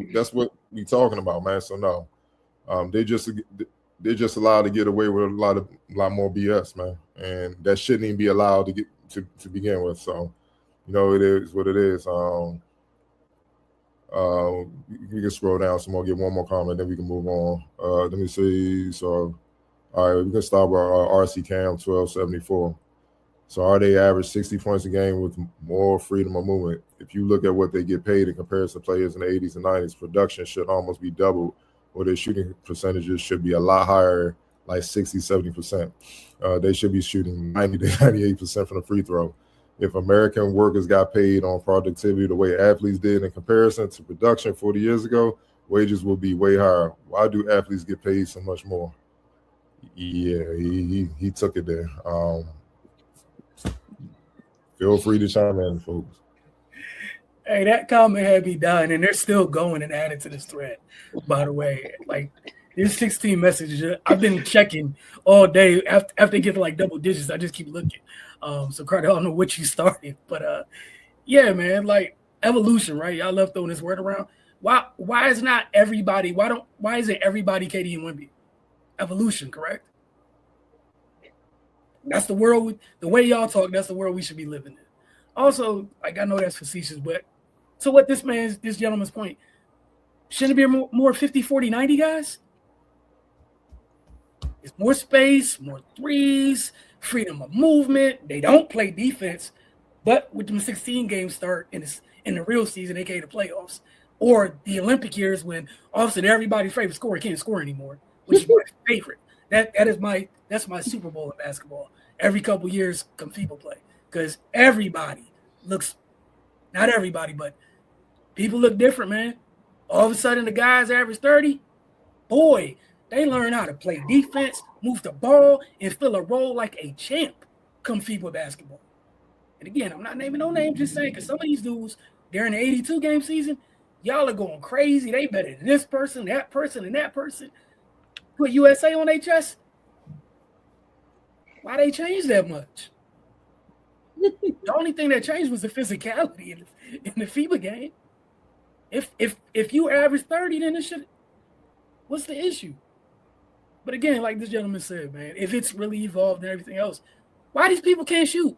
[SPEAKER 4] we talking about, man. So no, they're just allowed to get away with a lot more BS, man, and that shouldn't even be allowed to get to begin with. So it is what it is. We can scroll down some more, get one more comment, then we can move on. Let me see. So, all right, we can start with RC Cam 1274. So, are they average 60 points a game with more freedom of movement? If you look at what they get paid in comparison to players in the 80s and 90s, production should almost be doubled, or their shooting percentages should be a lot higher, like 60, 70%. They should be shooting 90 to 98% from the free throw. If American workers got paid on productivity the way athletes did in comparison to production 40 years ago, wages will be way higher. Why do athletes get paid so much more? Yeah, he took it there. Feel free to chime in, folks.
[SPEAKER 1] Hey, that comment had me dying, and they're still going and adding to this thread, by the way. Like, there's 16 messages. I've been checking all day. After they get to like double digits, I just keep looking. So, Carter, I don't know what you started, but yeah, man, like evolution, right? Y'all love throwing this word around. Why is not everybody? Why isn't everybody KD and Wemby? Evolution, correct? That's the world. The way y'all talk, that's the world we should be living in. Also, like I know that's facetious, but so what? This gentleman's point, shouldn't it be more 50, 40, 90 guys? It's more space, more threes, freedom of movement. They don't play defense, but with them 16 games start in the real season, aka the playoffs, or the Olympic years when all of a sudden everybody's favorite scorer can't score anymore, which is my favorite. That's my Super Bowl in basketball. Every couple years come FIBA play because everybody looks, not everybody, but people look different, man. All of a sudden the guys average 30. Boy, they learn how to play defense, move the ball, and fill a role like a champ come FIBA basketball. And again, I'm not naming no names, just saying, because some of these dudes, during the 82 game season, y'all are going crazy. They better than this person, and that person. Put USA on their chest. Why they change that much? The only thing that changed was the physicality in the FIBA game. If you average 30, then it should. What's the issue? But again, like this gentleman said, man, if it's really evolved and everything else, why these people can't shoot?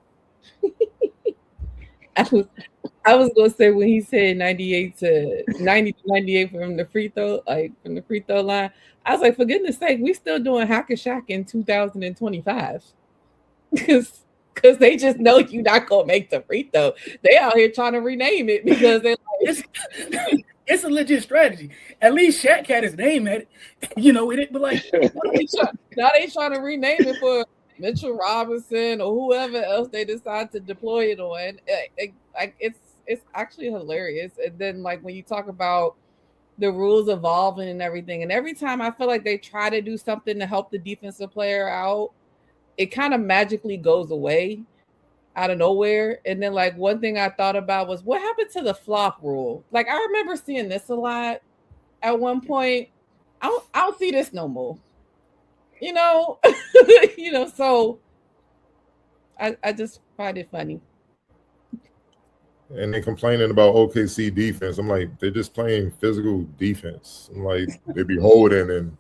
[SPEAKER 2] I was gonna say when he said 90 to 98 from the free throw, like from the free throw line, I was like, for goodness sake, we still doing hack and shack in 2025 because they just know you're not gonna make the free throw. They out here trying to rename it because they're like,
[SPEAKER 1] it's a legit strategy. At least Shaq had his name at it, in it. But like,
[SPEAKER 2] now they trying to rename it for Mitchell Robinson or whoever else they decide to deploy it on. It's actually hilarious. And then like when you talk about the rules evolving and everything, and every time I feel like they try to do something to help the defensive player out, it kind of magically goes away out of nowhere. And then like one thing I thought about was what happened to the flop rule? Like I remember seeing this a lot at one point. I don't see this no more. You know, so I just find it funny.
[SPEAKER 4] And they complaining about OKC defense. I'm like, they're just playing physical defense. I'm like, they be holding and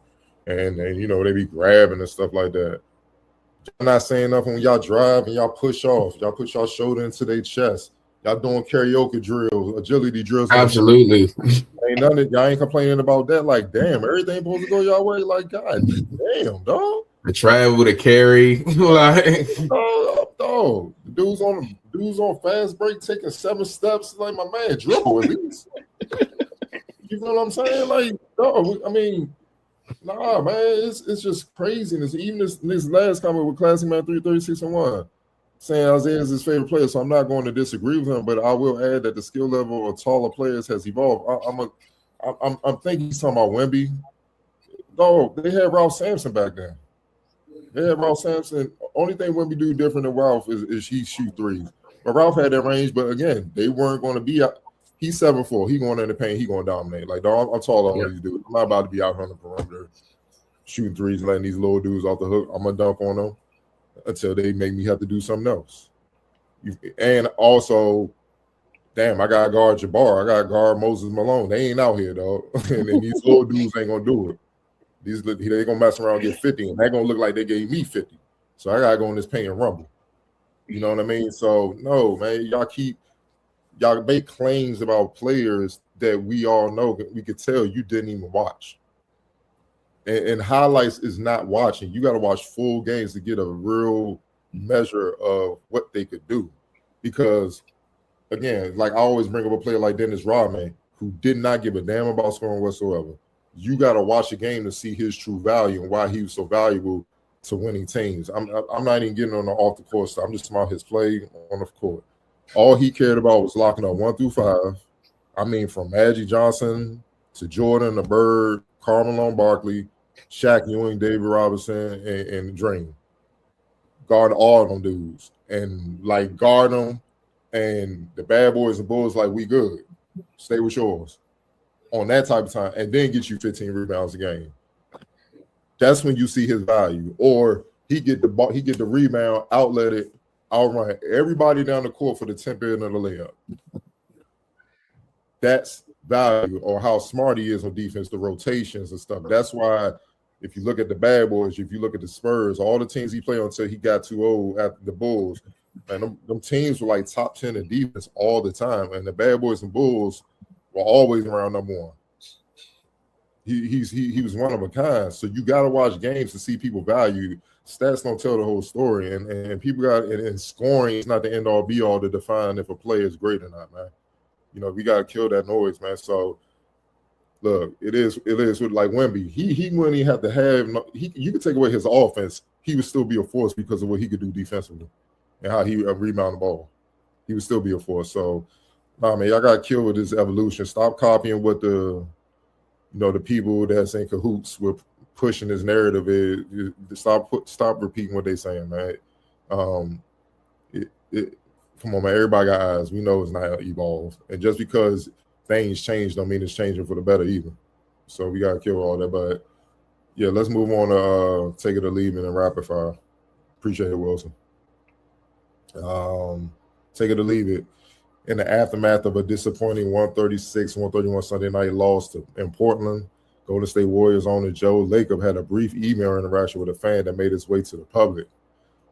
[SPEAKER 4] they be grabbing and stuff like that. Y'all not saying nothing when y'all drive and y'all push off. Y'all put y'all shoulder into their chest. Y'all doing karaoke drills, agility drills.
[SPEAKER 5] Absolutely.
[SPEAKER 4] Ain't nothing. Y'all ain't complaining about that. Like, damn, everything supposed to go y'all way. Like, God damn, dog.
[SPEAKER 5] The travel to carry, like,
[SPEAKER 4] dog. Dudes on fast break taking 7 steps. Like, my man, dribble at least. You know what I'm saying? Like, dog. I mean, nah, man, it's just craziness. Even this last comment with Classic Man 336-1, saying Isaiah is his favorite player, so I'm not going to disagree with him. But I will add that the skill level of taller players has evolved. I'm thinking he's talking about Wemby. No, they had Ralph Sampson back then. They had Ralph Sampson. Only thing Wemby do different than Ralph is he shoot threes. But Ralph had that range. But again, they weren't going to be out. He's 7'4". He going in the paint. He going to dominate. Like, dog, I'm taller than all these dudes. I'm not about to be out on the perimeter shooting threes, letting these little dudes off the hook. I'm going to dunk on them until they make me have to do something else. And also, damn, I got to guard Jabbar. I got to guard Moses Malone. They ain't out here, dog. And these little dudes ain't going to do it. They're going to mess around and get 50, and they're going to look like they gave me 50. So I got to go in this paint and rumble. You know what I mean? So, no, man, y'all make claims about players that we all know, we could tell you didn't even watch. And highlights is not watching. You got to watch full games to get a real measure of what they could do. Because, again, like I always bring up a player like Dennis Rodman, who did not give a damn about scoring whatsoever. You got to watch a game to see his true value and why he was so valuable to winning teams. I'm not even getting on the off the court stuff. I'm just about his play on the court. All he cared about was locking up 1 through 5. I mean, from Magic Johnson to Jordan, the Bird, Karl Malone Barkley, Shaq Ewing, David Robinson, and Dream. Guard all of them dudes. And, like, guard them. And the bad boys and bulls, like, we good. Stay with yours. On that type of time. And then get you 15 rebounds a game. That's when you see his value. Or he get the ball, he get the rebound, outlet it, outrun everybody down the court for the 10th end of the layup. That's value, or how smart he is on defense, the rotations and stuff. That's why if you look at the bad boys, if you look at the Spurs, all the teams he played on until he got too old after the Bulls, and them teams were like top 10 in defense all the time. And the bad boys and Bulls were always around number 1. He was one of a kind. So you got to watch games to see people value. Stats don't tell the whole story, and people got and scoring is not the end all be all to define if a player is great or not, man. You know, we got to kill that noise, man. So look, it is with like Wemby. He wouldn't even have to have. You could take away his offense, he would still be a force because of what he could do defensively and how he rebound the ball. He would still be a force. So, nah, man, y'all got to kill with this evolution. Stop copying what the people that's in cahoots with pushing this narrative is. Stop repeating what they're saying, man. Come on, man. Everybody got eyes. We know it's not evolved, and just because things change don't mean it's changing for the better either. So we gotta kill all that. But yeah, let's move on to take it or leave it and rapid fire. Appreciate it, Wilson. Take it or leave it. In the aftermath of a disappointing 136-131 Sunday night loss in Portland, Golden State Warriors owner Joe Lacob had a brief email interaction with a fan that made its way to the public.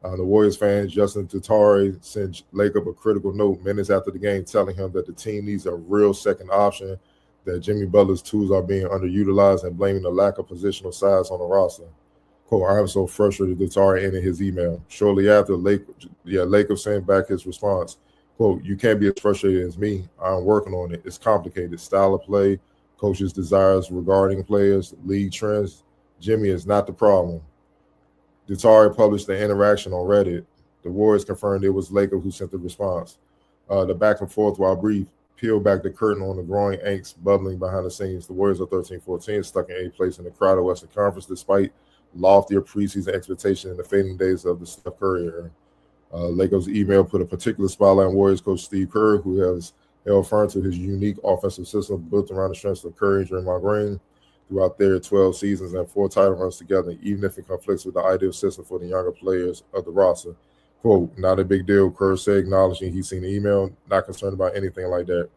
[SPEAKER 4] The Warriors fan, Justin Tutari, sent Lacob a critical note minutes after the game telling him that the team needs a real second option, that Jimmy Butler's tools are being underutilized, and blaming the lack of positional size on the roster. Quote, I am so frustrated, Tutari ended his email. Shortly after, Lacob sent back his response. Quote, you can't be as frustrated as me. I'm working on it. It's complicated. Style of play, coaches' desires regarding players, league trends. Jimmy is not the problem. Datari published the interaction on Reddit. The Warriors confirmed it was Lakers who sent the response. The back and forth, while brief, peeled back the curtain on the growing angst bubbling behind the scenes. The Warriors are 13-14, stuck in 8th place in the crowded Western Conference, despite loftier preseason expectations in the fading days of the Steph Curry era. Lakers' email put a particular spotlight on Warriors coach Steve Kerr, who has held firm to his unique offensive system built around the strengths of Curry and Draymond Green throughout their 12 seasons and 4 title runs together, even if it conflicts with the ideal system for the younger players of the roster. Quote, not a big deal, Kerr said, acknowledging he's seen the email, not concerned about anything like that.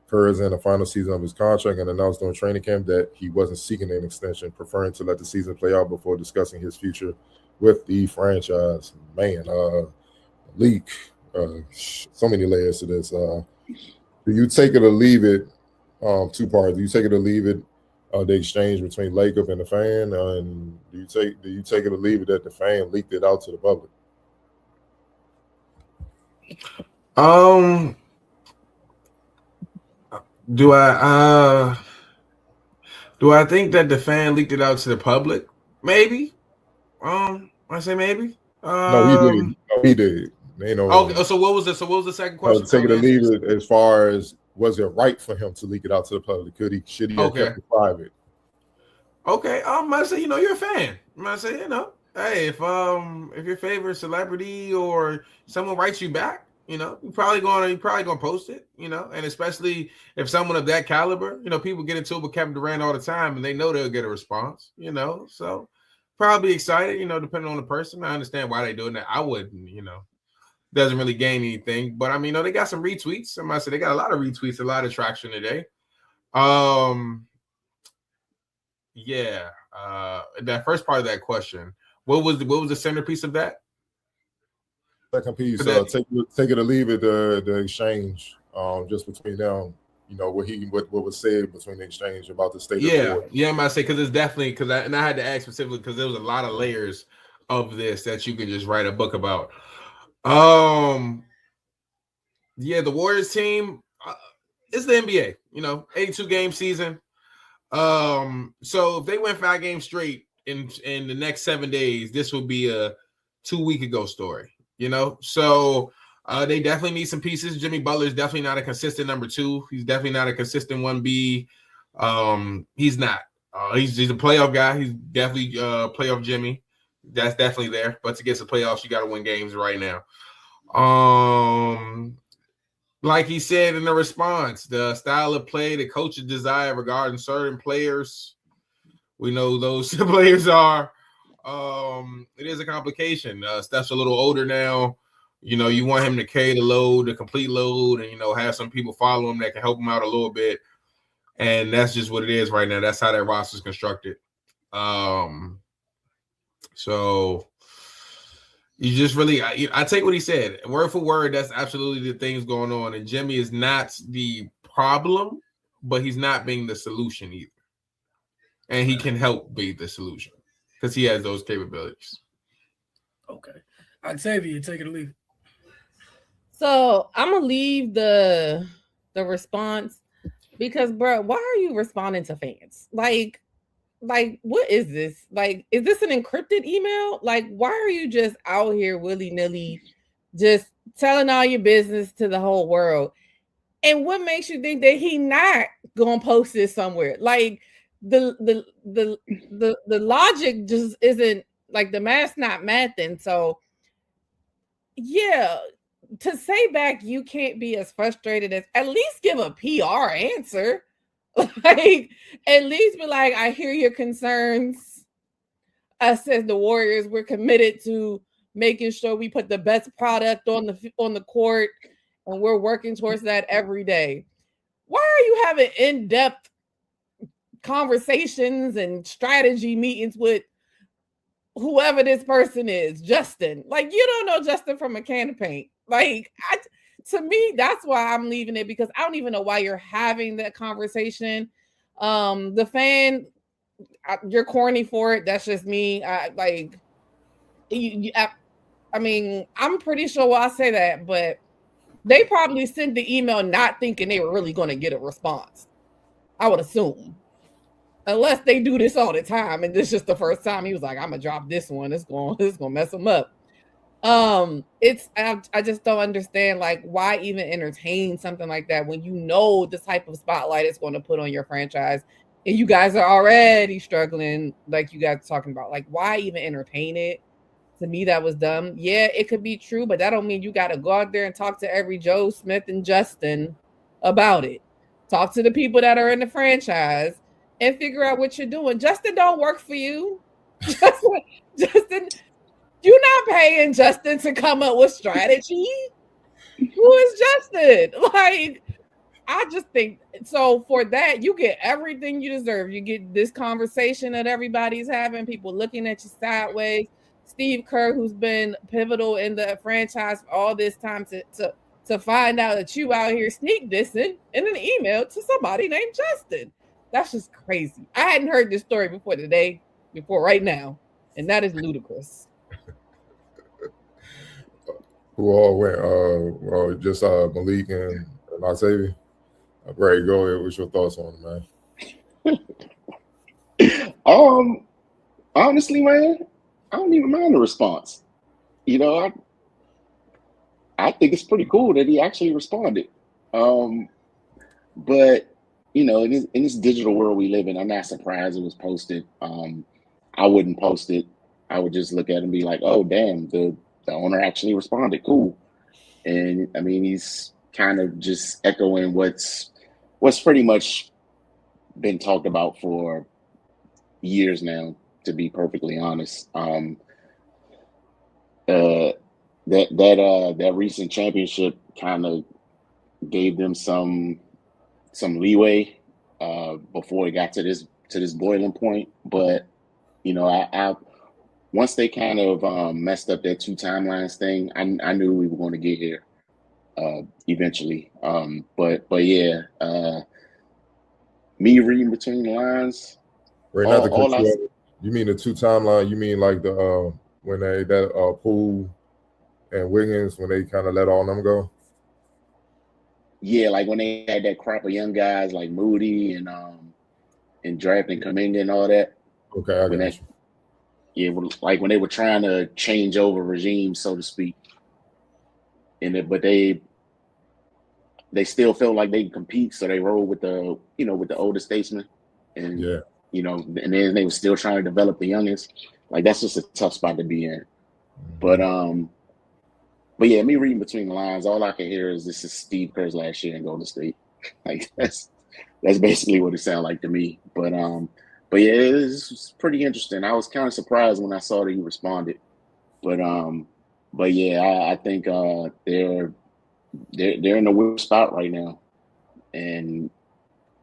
[SPEAKER 4] Kerr is in the final season of his contract and announced during training camp that he wasn't seeking an extension, preferring to let the season play out before discussing his future with the franchise. Man, leak, so many layers to this. Do you take it or leave it? 2 parts. Do you take it or leave it? The exchange between Lacob and the fan, and do you take it or leave it that the fan leaked it out to the public?
[SPEAKER 5] Do I think that the fan leaked it out to the public? Maybe. I say maybe.
[SPEAKER 4] No, he did.
[SPEAKER 5] Okay. So what was the second question?
[SPEAKER 4] Take it or leave it as far as, was it right for him to leak it out to the public? Should he have kept it private?
[SPEAKER 5] Okay. I might say, you're a fan. I might say, hey, if your favorite celebrity or someone writes you back, you're probably gonna post it, and especially if someone of that caliber, people get into it with Kevin Durant all the time and they know they'll get a response, so probably excited, depending on the person. I understand why they're doing that. I wouldn't, doesn't really gain anything, but I mean, they got some retweets. I might say they got a lot of retweets, a lot of traction today. Yeah. That first part of that question, what was the centerpiece of that?
[SPEAKER 4] Second piece, take it or leave it, the exchange, just between them, what was said between the exchange about the state of the board.
[SPEAKER 5] Yeah, I might say, because it's definitely, I had to ask specifically because there was a lot of layers of this that you could just write a book about. Yeah, the Warriors team, it's the NBA, 82 game season. So if they win 5 games straight in the next 7 days, this will be a 2 week ago story, so they definitely need some pieces. Jimmy Butler is definitely not a consistent number 2. He's definitely not a consistent 1B. He's not. He's a playoff guy. He's definitely playoff Jimmy. That's definitely there. But to get to the playoffs, you got to win games right now. Like he said in the response, the style of play, the coach's desire regarding certain players, we know those players are. It is a complication. Steph's a little older now. You want him to carry the load, the complete load, and have some people follow him that can help him out a little bit. And that's just what it is right now. That's how that roster is constructed. So you just really, I take what he said word for word. That's absolutely the things going on. And Jimmy is not the problem, but he's not being the solution either. And he can help be the solution because he has those capabilities.
[SPEAKER 1] Okay. Octavia, take it or leave it.
[SPEAKER 2] So I'm gonna leave the response because, bro, why are you responding to fans? Like, what is this? Like, is this an encrypted email? Like, why are you just out here willy-nilly just telling all your business to the whole world? And what makes you think that he not gonna post this somewhere? Like, the logic just isn't, like, the math's not mathing. So yeah, to say back you can't be as frustrated as, at least give a PR answer. Like, at least be like, I hear your concerns. Us as the Warriors, we're committed to making sure we put the best product on the court, and we're working towards that every day. Why are you having in-depth conversations and strategy meetings with whoever this person is, Justin? Like, you don't know Justin from a can of paint. Like, to me, that's why I'm leaving it, because I don't even know why you're having that conversation. The fan, you're corny for it. That's just me. I mean, I'm pretty sure why I say that, but they probably sent the email not thinking they were really going to get a response, I would assume. unless they do this all the time, and this is just the first time he was like, "I'm gonna drop this one. It's gonna mess him up." I just don't understand, like, why even entertain something like that when you know the type of spotlight it's going to put on your franchise, and you guys are already struggling, like you guys are talking about. Like, why even entertain it? To me, that was dumb. Yeah, it could be true, but that don't mean you got to go out there and talk to every Joe Smith and Justin about it. Talk to the people that are in the franchise and figure out what you're doing. Justin don't work for you. Justin, you're not paying Justin to come up with strategy. Who is Justin? Like, I just think so. For that, you get everything you deserve. You get this conversation that everybody's having, people looking at you sideways. Steve Kerr, who's been pivotal in the franchise for all this time, to find out that you out here sneak dissing in an email to somebody named Justin. That's just crazy. I hadn't heard this story before right now, and that is ludicrous.
[SPEAKER 4] Who all went? Just Malik and Octavia. Ray, go ahead. What's your thoughts on it,
[SPEAKER 3] man? Honestly, man, I don't even mind the response. You know, I think it's pretty cool that he actually responded. But you know, in this digital world we live in, I'm not surprised it was posted. I wouldn't post it. I would just look at it and be like, "Oh, damn, the owner actually responded. Cool." And I mean, he's kind of just echoing what's pretty much been talked about for years now, to be perfectly honest. That recent championship kind of gave them some leeway before it got to this boiling point. But you know, I once they kind of messed up that 2 timelines thing, I knew we were going to get here eventually. But yeah, me reading between the lines.
[SPEAKER 4] Right, you mean the 2 timeline? You mean like the when Poole and Wiggins, when they kind of let all them go?
[SPEAKER 3] Yeah, like when they had that crop of young guys like Moody and drafting Kuminga and all that.
[SPEAKER 4] Okay, I got you.
[SPEAKER 3] Yeah, like when they were trying to change over regimes, so to speak. But they still felt like they could compete, so they rolled with the older statesmen, and you know, and then they were still trying to develop the youngest. Like, that's just a tough spot to be in. But yeah, me reading between the lines, all I can hear is this is Steve Kerr's last year in Golden State. Like, that's basically what it sounded like to me. But yeah, it was pretty interesting. I was kind of surprised when I saw that he responded. But yeah, I think they're in a weird spot right now, and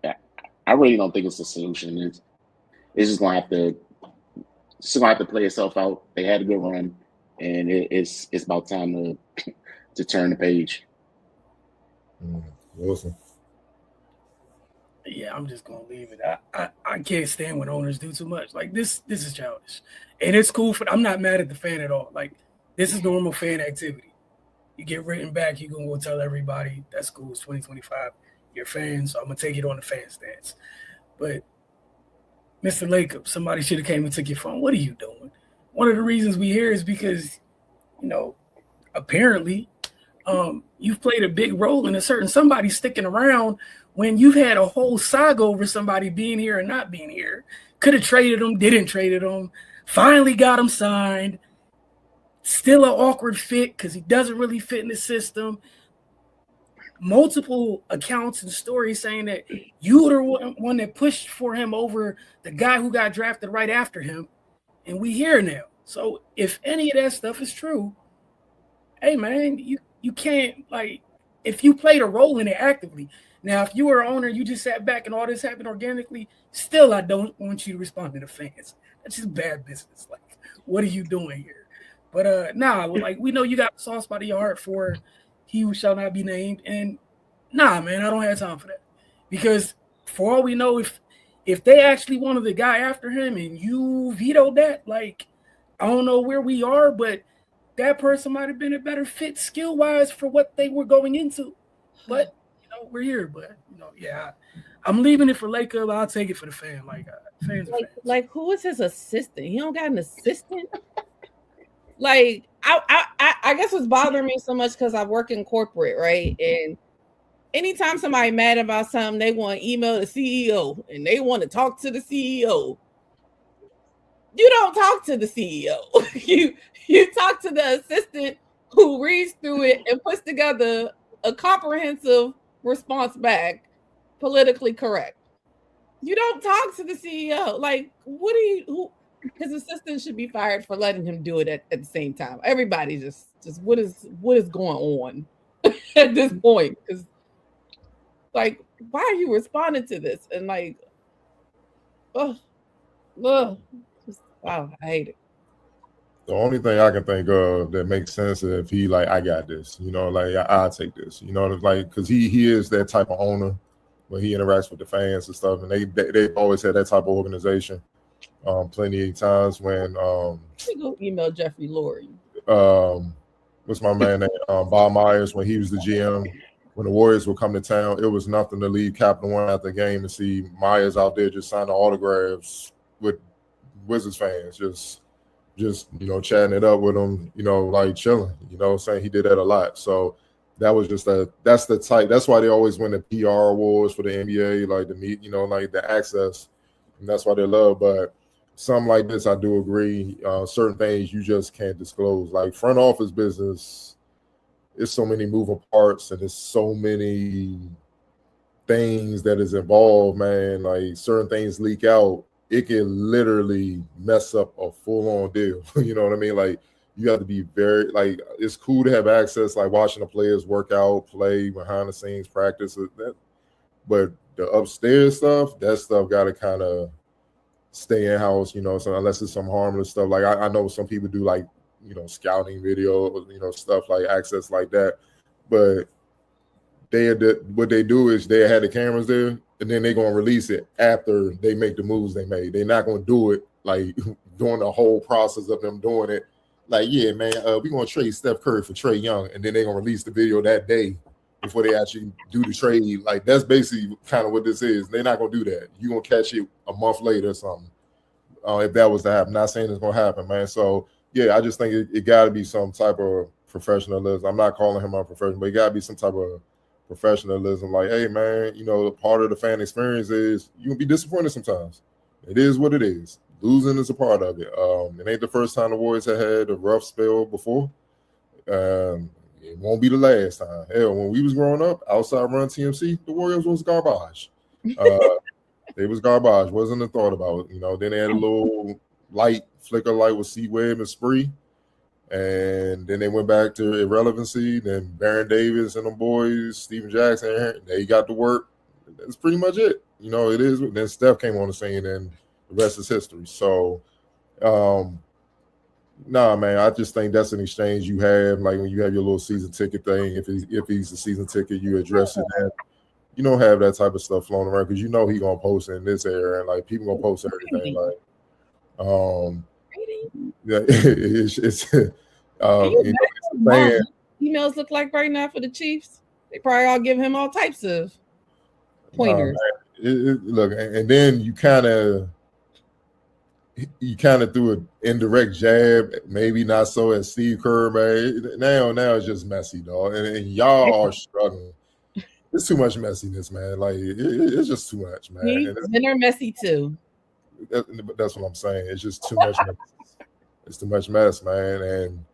[SPEAKER 3] I really don't think it's a solution. It's just gonna have to play itself out. They had a good run, and it's about time to turn the page.
[SPEAKER 4] Wilson.
[SPEAKER 1] Yeah, I'm just gonna leave it. I can't stand when owners do too much. Like, this is childish, and it's cool I'm not mad at the fan at all. Like, this is normal fan activity. You get written back, you're gonna go tell everybody that's cool. It's 2025. You're fans, so I'm gonna take it on the fan stance. But Mr. Lacob, somebody should have came and took your phone. What are you doing? One of the reasons we here is because, you know, apparently you've played a big role in somebody sticking around when you've had a whole saga over somebody being here and not being here. Could have traded them, didn't trade them, finally got him signed. Still an awkward fit because he doesn't really fit in the system. Multiple accounts and stories saying that you were the one that pushed for him over the guy who got drafted right after him. And we here now. So if any of that stuff is true, hey, man, you can't, like, if you played a role in it actively. Now, if you were an owner, you just sat back and all this happened organically, still I don't want you to respond to the fans. That's just bad business. Like, what are you doing here? But like, we know you got a soft spot in your heart for he who shall not be named. And man, I don't have time for that. Because for all we know, if they actually wanted the guy after him and you vetoed that, like, I don't know where we are, but that person might have been a better fit skill-wise for what they were going into. But, we're here. But I'm leaving it for Laker, but I'll take it for the fan. Like fans,
[SPEAKER 2] like who is his assistant? He don't got an assistant. Like I guess what's bothering me so much because I work in corporate, right? And anytime somebody mad about something, they want to email the CEO and they want to talk to the CEO. You don't talk to the CEO. you talk to the assistant who reads through it and puts together a comprehensive response back, politically correct. You don't talk to the CEO. Like, his assistant should be fired for letting him do it at the same time. Everybody just what is going on at this point? Because like, why are you responding to this? And like, wow, I hate it.
[SPEAKER 4] The only thing I can think of that makes sense is if he like, I got this, like I'll take this, like because he is that type of owner when he interacts with the fans and stuff, and they've always had that type of organization. Plenty of times when
[SPEAKER 2] go email Jeffrey Lurie.
[SPEAKER 4] What's my man name? Bob Myers, when he was the GM, when the Warriors would come to town, it was nothing to leave Capital One after the game to see Myers out there just signing autographs with Wizards fans, just chatting it up with them, like chilling, saying he did that a lot. So that was just that's the type. That's why they always win the PR awards for the NBA, like the meet, like the access, and that's why they love. But something like this, I do agree. Certain things you just can't disclose, like front office business. It's so many moving parts, and there's so many things that is involved, man. Like certain things leak out, it can literally mess up a full-on deal. You know what I mean? Like you have to be very like. It's cool to have access, like watching the players work out, play behind the scenes, practice. But the upstairs stuff, that stuff got to kind of stay in house. So unless it's some harmless stuff. Like I know some people do like scouting video, stuff like access like that. But what they do is they had the cameras there, and then they're gonna release it after they make the moves they made. They're not gonna do it like during the whole process of them doing it. Like, yeah, man, we're gonna trade Steph Curry for Trae Young, and then they're gonna release the video that day before they actually do the trade. Like that's basically kind of what this is. They're not gonna do that. You're gonna catch it a month later or something. If that was to happen. Not saying it's gonna happen, man. So yeah, I just think it gotta be some type of professionalism. I'm not calling him unprofessional, but it gotta be some type of professionalism. Like, hey man, part of the fan experience is you can be disappointed sometimes. It is what it is. Losing is a part of it. It ain't the first time the Warriors have had a rough spell before. It won't be the last time. Hell, when we was growing up, outside Run TMC, the Warriors was garbage. They was garbage. Wasn't a thought about it. Then they had a little flicker light with C Webb and Spree. And then they went back to irrelevancy. Then Baron Davis and them boys, Steven Jackson, they got to work. That's pretty much it. It is. Then Steph came on the scene, and the rest is history. So, nah, man, I just think that's an exchange you have. Like when you have your little season ticket thing, if he's a season ticket, you address it. And you don't have that type of stuff flown around because he gonna post in this area, and like people gonna post everything. Like, yeah, it's
[SPEAKER 2] emails look like right now for the Chiefs. They probably all give him all types of pointers.
[SPEAKER 4] Look, and then you kind of threw an indirect jab, maybe not so at Steve Kerr, man. Now it's just messy, dog, and y'all are struggling. It's too much messiness, man. Like it's just too much, man.
[SPEAKER 2] They're messy too.
[SPEAKER 4] That's what I'm saying. It's just too much. It's too much mess, man, and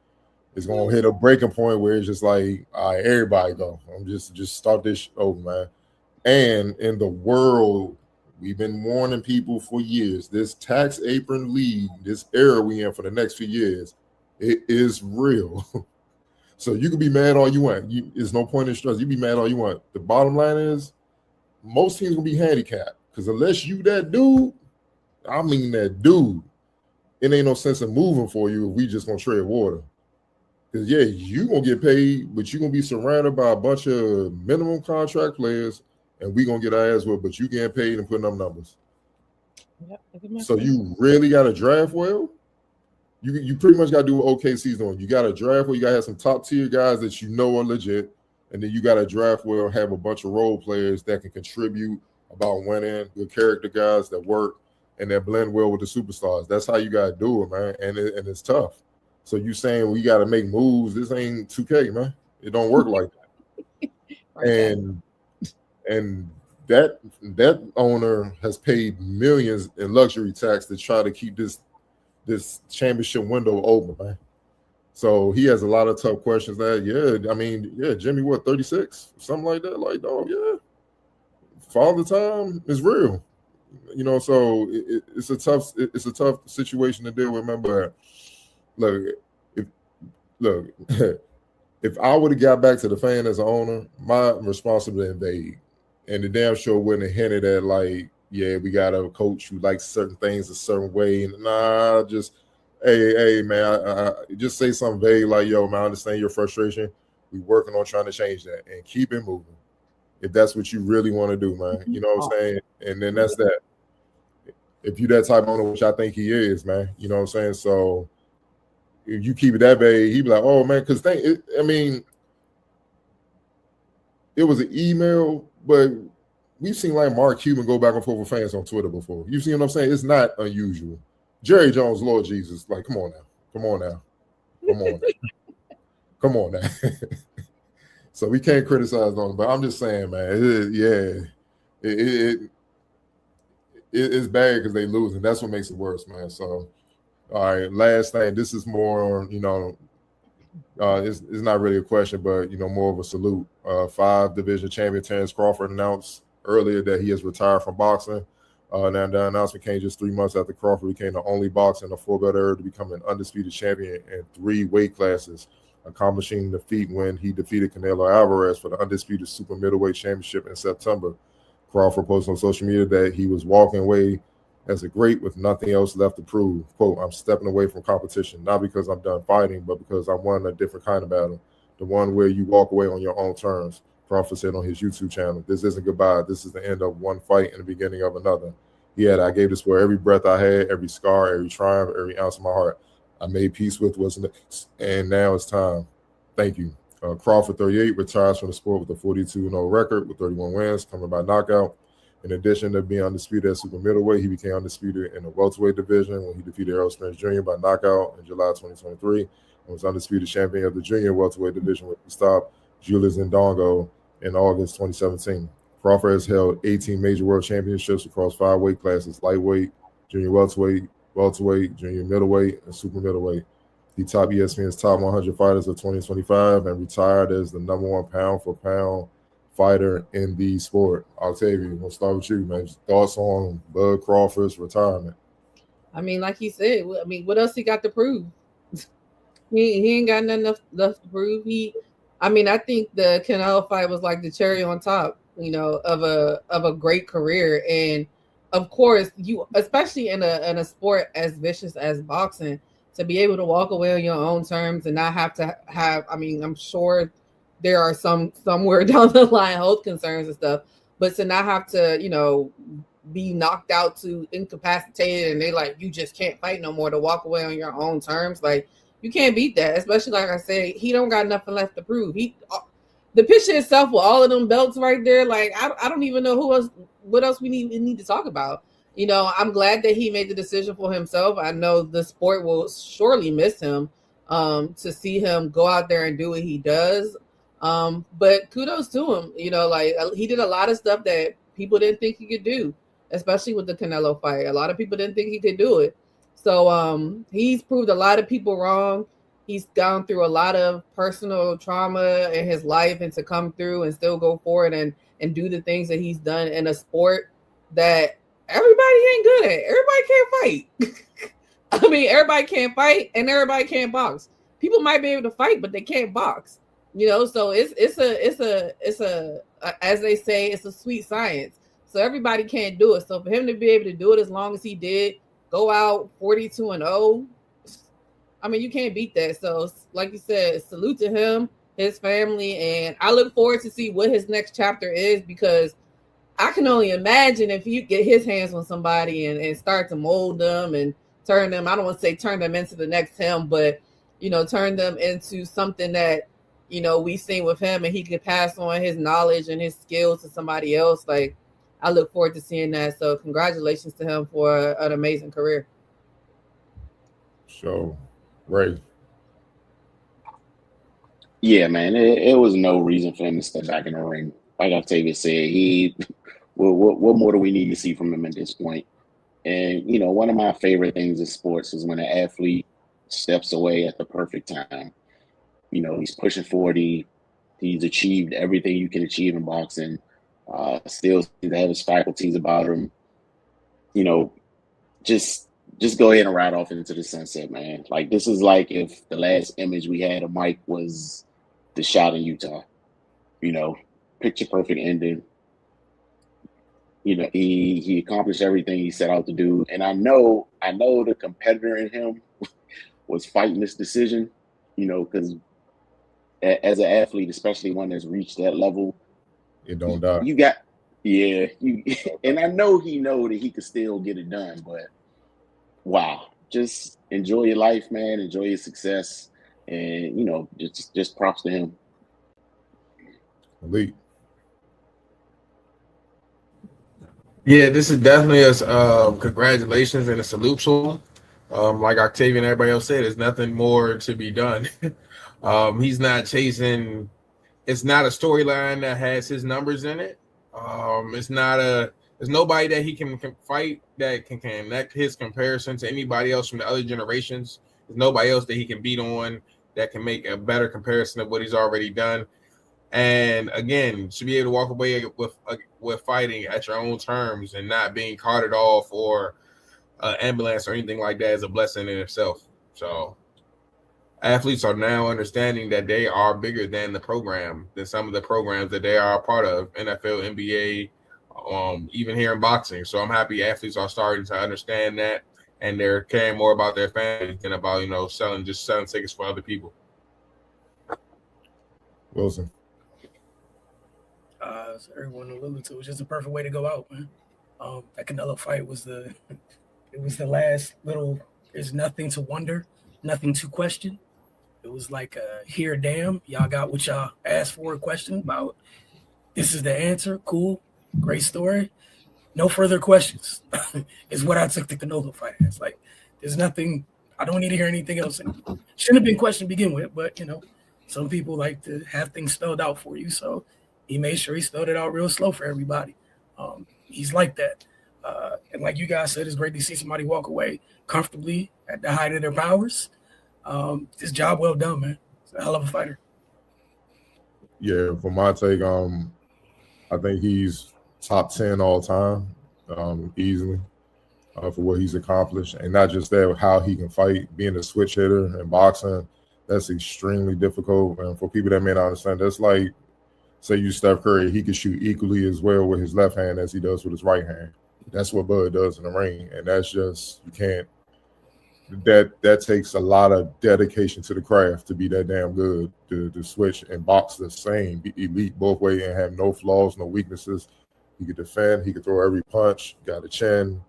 [SPEAKER 4] it's gonna hit a breaking point where it's just like, all right, everybody go. I'm just start this over, man. And in the world, we've been warning people for years. This tax apron league, this era we in for the next few years, it is real. So you can be mad all you want. There's no point in stress. You be mad all you want. The bottom line is, most teams will be handicapped because unless you that dude, I mean that dude, it ain't no sense in moving for you if we just gonna tread water. Because yeah, you gonna get paid, but you gonna be surrounded by a bunch of minimum contract players, and we gonna get our ass whipped. But you getting paid and putting up numbers.
[SPEAKER 2] Yep,
[SPEAKER 4] so you really got to draft well. You pretty much got to do what OKC's doing. You got to draft well. You got to have some top tier guys that are legit, and then you got to draft well, have a bunch of role players that can contribute about winning, good character guys that work and that blend well with the superstars. That's how you got to do it, man. And it's tough. So you saying we got to make moves? This ain't 2K, man. It don't work like that. And that owner has paid millions in luxury tax to try to keep this championship window open, man. So he has a lot of tough questions. Jimmy, what, 36, something like that? Like, dog, yeah. Father time is real, So it's a tough situation to deal with, man. But if I would have got back to the fan as an owner, my responsibility vague. And the damn sure wouldn't have hinted at like, yeah, we got a coach who likes certain things a certain way. And hey, man, I just say something vague like, yo, man, I understand your frustration. We working on trying to change that and keep it moving. If that's what you really want to do, man, you know what I'm saying? And then that's that. If you that type of owner, which I think he is, man, you know what I'm saying? So if you keep it that vague, he'd be like, oh, man, because it was an email, but we've seen like Mark Cuban go back and forth with fans on Twitter before. You see what I'm saying? It's not unusual. Jerry Jones, Lord Jesus, like, come on now. So we can't criticize them, but I'm just saying, man, it's bad because they lose, and that's what makes it worse, man. So, all right, last thing, this is more, it's not really a question, but, more of a salute. 5-division champion Terrence Crawford announced earlier that he has retired from boxing. Now the announcement came just 3 months after Crawford became the only boxer in the 4-belt era to become an undisputed champion in 3 weight classes, accomplishing the feat when he defeated Canelo Alvarez for the undisputed super middleweight championship in September. Crawford posted on social media that he was walking away as a great with nothing else left to prove. Quote, I'm stepping away from competition, not because I'm done fighting, but because I won a different kind of battle, the one where you walk away on your own terms. Crawford said on his YouTube channel, this isn't goodbye. This is the end of one fight and the beginning of another. I gave this for every breath I had, every scar, every triumph, every ounce of my heart. I made peace with what's next, and now it's time. Thank you. Crawford, 38, retires from the sport with a 42-0 record with 31 wins, coming by knockout. In addition to being undisputed at super middleweight, he became undisputed in the welterweight division when he defeated Errol Spence Jr. by knockout in July 2023 and was undisputed champion of the junior welterweight division with Gustavo Julius Ndongo in August 2017. Crawford has held 18 major world championships across 5 weight classes: lightweight, junior welterweight, junior middleweight, and super middleweight. He topped ESPN's top 100 fighters of 2025 and retired as the number 1 pound-for-pound fighter in the sport. Octavian, we'll start with you, man. Thoughts on Bud Crawford's retirement?
[SPEAKER 2] I mean, like he said, what else he got to prove? He ain't got nothing left to prove. I think the Canelo fight was like the cherry on top, of a great career. And of course, you, especially in a sport as vicious as boxing, to be able to walk away on your own terms and not have to have, I'm sure there are somewhere down the line health concerns and stuff, but to not have to, be knocked out to incapacitated and they like, you just can't fight no more, to walk away on your own terms. Like, you can't beat that, especially like I said, he don't got nothing left to prove. The picture itself with all of them belts right there, like I don't even know what else we need to talk about. I'm glad that he made the decision for himself. I know the sport will surely miss him, to see him go out there and do what he does. But kudos to him. He did a lot of stuff that people didn't think he could do, especially with the Canelo fight. A lot of people didn't think he could do it. So he's proved a lot of people wrong. He's gone through a lot of personal trauma in his life, and to come through and still go forward and do the things that he's done in a sport that everybody ain't good at. Everybody can't fight. Everybody can't fight and everybody can't box. People might be able to fight, but they can't box. So it's a as they say, it's a sweet science. So everybody can't do it. So for him to be able to do it as long as he did, go out 42-0, you can't beat that. So like you said, salute to him, his family, and I look forward to see what his next chapter is, because I can only imagine if you get his hands on somebody and start to mold them and turn them, I don't want to say turn them into the next him, but turn them into something that we seen with him, and he could pass on his knowledge and his skills to somebody else. Like, I look forward to seeing that. So congratulations to him for an amazing career.
[SPEAKER 4] So, Ray.
[SPEAKER 3] Yeah, man, it was no reason for him to step back in the ring. Like Octavia said, what more do we need to see from him at this point? And, one of my favorite things in sports is when an athlete steps away at the perfect time. He's pushing 40. He's achieved everything you can achieve in boxing. Still seems to have his faculties about him. Just go ahead and ride off into the sunset, man. Like, this is like if the last image we had of Mike was the shot in Utah. Picture perfect ending. He accomplished everything he set out to do. And I know the competitor in him was fighting this decision, because as an athlete, especially one that's reached that level,
[SPEAKER 4] it don't die.
[SPEAKER 3] And I know that he could still get it done, but wow, just enjoy your life, man. Enjoy your success, and just props to him.
[SPEAKER 4] Elite.
[SPEAKER 5] Yeah, this is definitely a congratulations and a salute to him. Like Octavia and everybody else said, there's nothing more to be done. He's not chasing. It's not a storyline that has his numbers in it. There's nobody that he can fight that can connect his comparison to anybody else from the other generations. There's nobody else that he can beat on that can make a better comparison of what he's already done. And again, to be able to walk away with fighting at your own terms and not being carted off or ambulance or anything like that is a blessing in itself. So athletes are now understanding that they are bigger than the program, than some of the programs that they are a part of, NFL, NBA, even here in boxing. So I'm happy athletes are starting to understand that, and they're caring more about their families than about, selling tickets for other people.
[SPEAKER 4] Wilson.
[SPEAKER 1] As everyone alluded to, it was just a perfect way to go out, man. That Canelo fight was the last little. There's nothing to wonder, nothing to question. It was like, here, damn, y'all got what y'all asked for. A question about. This is the answer. Cool, great story. No further questions. Is what I took the Canelo fight as. Like, there's nothing. I don't need to hear anything else. Shouldn't have been questioned to begin with, but some people like to have things spelled out for you, so. He made sure he spelled it out real slow for everybody. He's like that. And like you guys said, it's great to see somebody walk away comfortably at the height of their powers. This job well done, man. He's a hell of a fighter.
[SPEAKER 4] Yeah, for my take, I think he's top 10 all time, easily, for what he's accomplished. And not just that, how he can fight, being a switch hitter in boxing, that's extremely difficult. And for people that may not understand, that's like, say you Steph Curry, he can shoot equally as well with his left hand as he does with his right hand. That's what Bud does in the ring. And that's just, you can't, that takes a lot of dedication to the craft to be that damn good, to switch and box the same, be elite both ways and have no flaws, no weaknesses. He could defend, he could throw every punch, got a chin,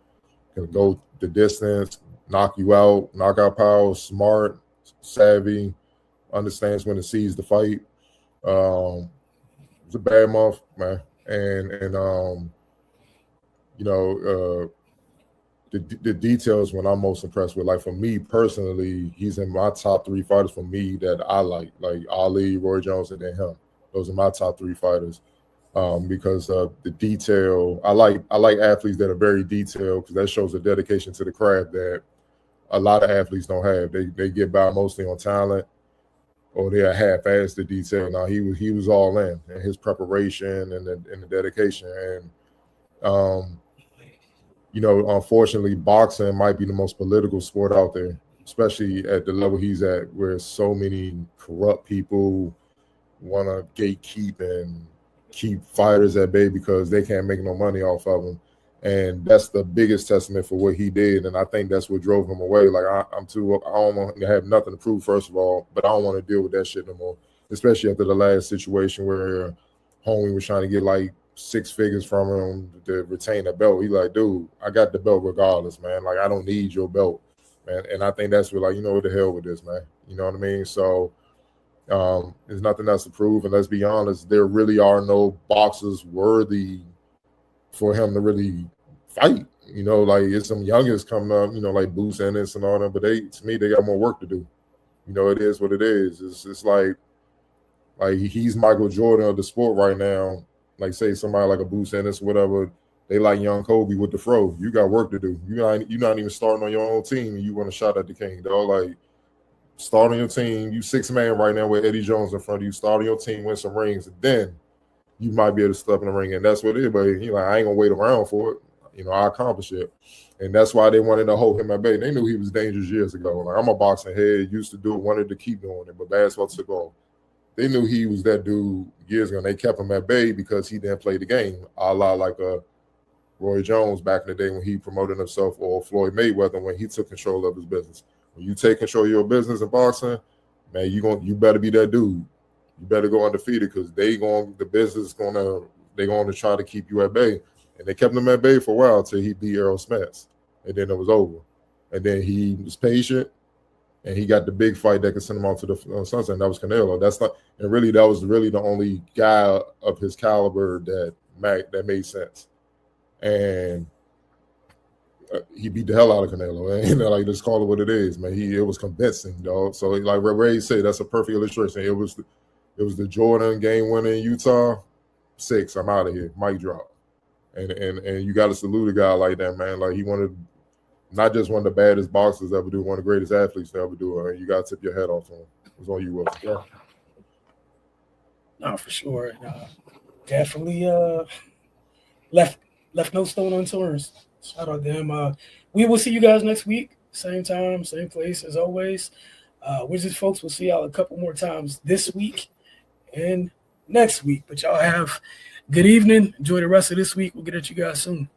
[SPEAKER 4] can go the distance, knock you out, knockout power, smart, savvy, understands when to seize the fight. It's a bad month, man, and the details when I'm most impressed with. Like for me personally, he's in my top 3 fighters for me that I like Ali, Roy Jones, and then him. Those are my top 3 fighters because of the detail. I like athletes that are very detailed because that shows a dedication to the craft that a lot of athletes don't have. They get by mostly on talent. Or they're half-assed the detail. Now he was all in his preparation and the dedication. And unfortunately, boxing might be the most political sport out there, especially at the level he's at, where so many corrupt people want to gatekeep and keep fighters at bay because they can't make no money off of them. And that's the biggest testament for what he did. And I think that's what drove him away. Like, I don't want to have nothing to prove, first of all, but I don't want to deal with that shit no more, especially after the last situation where Homie was trying to get like 6 figures from him to retain a belt. He like, dude, I got the belt regardless, man. Like, I don't need your belt, man. And I think that's what, like, what the hell with this, man. You know what I mean? So There's nothing else to prove. And let's be honest, there really are no boxers worthy for him to really fight. You know, like it's some youngest coming up, you know, like Boots Ennis and all that, but to me, they got more work to do. You know, it is what it is. It's like he's Michael Jordan of the sport right now. Like say somebody like a Boots Ennis, whatever, they like young Kobe with the fro. You got work to do. You're not even starting on your own team and you want a shot at the king, dog. Like start on your team. You 6-man right now with Eddie Jones in front of you. Start on your team, win some rings, and then you might be able to step in the ring. And that's what it is. But you know, I ain't gonna wait around for it. You know, I accomplished it. And that's why they wanted to hold him at bay. They knew he was dangerous years ago. Like I'm a boxing head, used to do it, wanted to keep doing it, but basketball took off. They knew he was that dude years ago, and they kept him at bay because he didn't play the game, a la like Roy Jones back in the day when he promoted himself, or Floyd Mayweather when he took control of his business. When you take control of your business in boxing, man, you better be that dude. You better go undefeated because they're going to try to keep you at bay. And they kept him at bay for a while until he beat Errol Spence. And then it was over. And then he was patient. And he got the big fight that could send him out to the sunset, and that was Canelo. That was really the only guy of his caliber that made sense. And he beat the hell out of Canelo. And like, just call it what it is, man. It was convincing, dog. So like Ray said, that's a perfect illustration. It was the Jordan game winner in Utah. 6, I'm out of here. Mic drop. And you got to salute a guy like that, man. Like he wanted. Not just one of the baddest boxers ever do, one of the greatest athletes to ever do it. You got to tip your head off to him. It's on you, Wilson.
[SPEAKER 1] Yeah. No, for sure. Definitely left no stone unturned. Shout out to him. We will see you guys next week. Same time, same place as always. Wizards folks, we'll see y'all a couple more times this week and next week. But y'all have good evening. Enjoy the rest of this week. We'll get at you guys soon.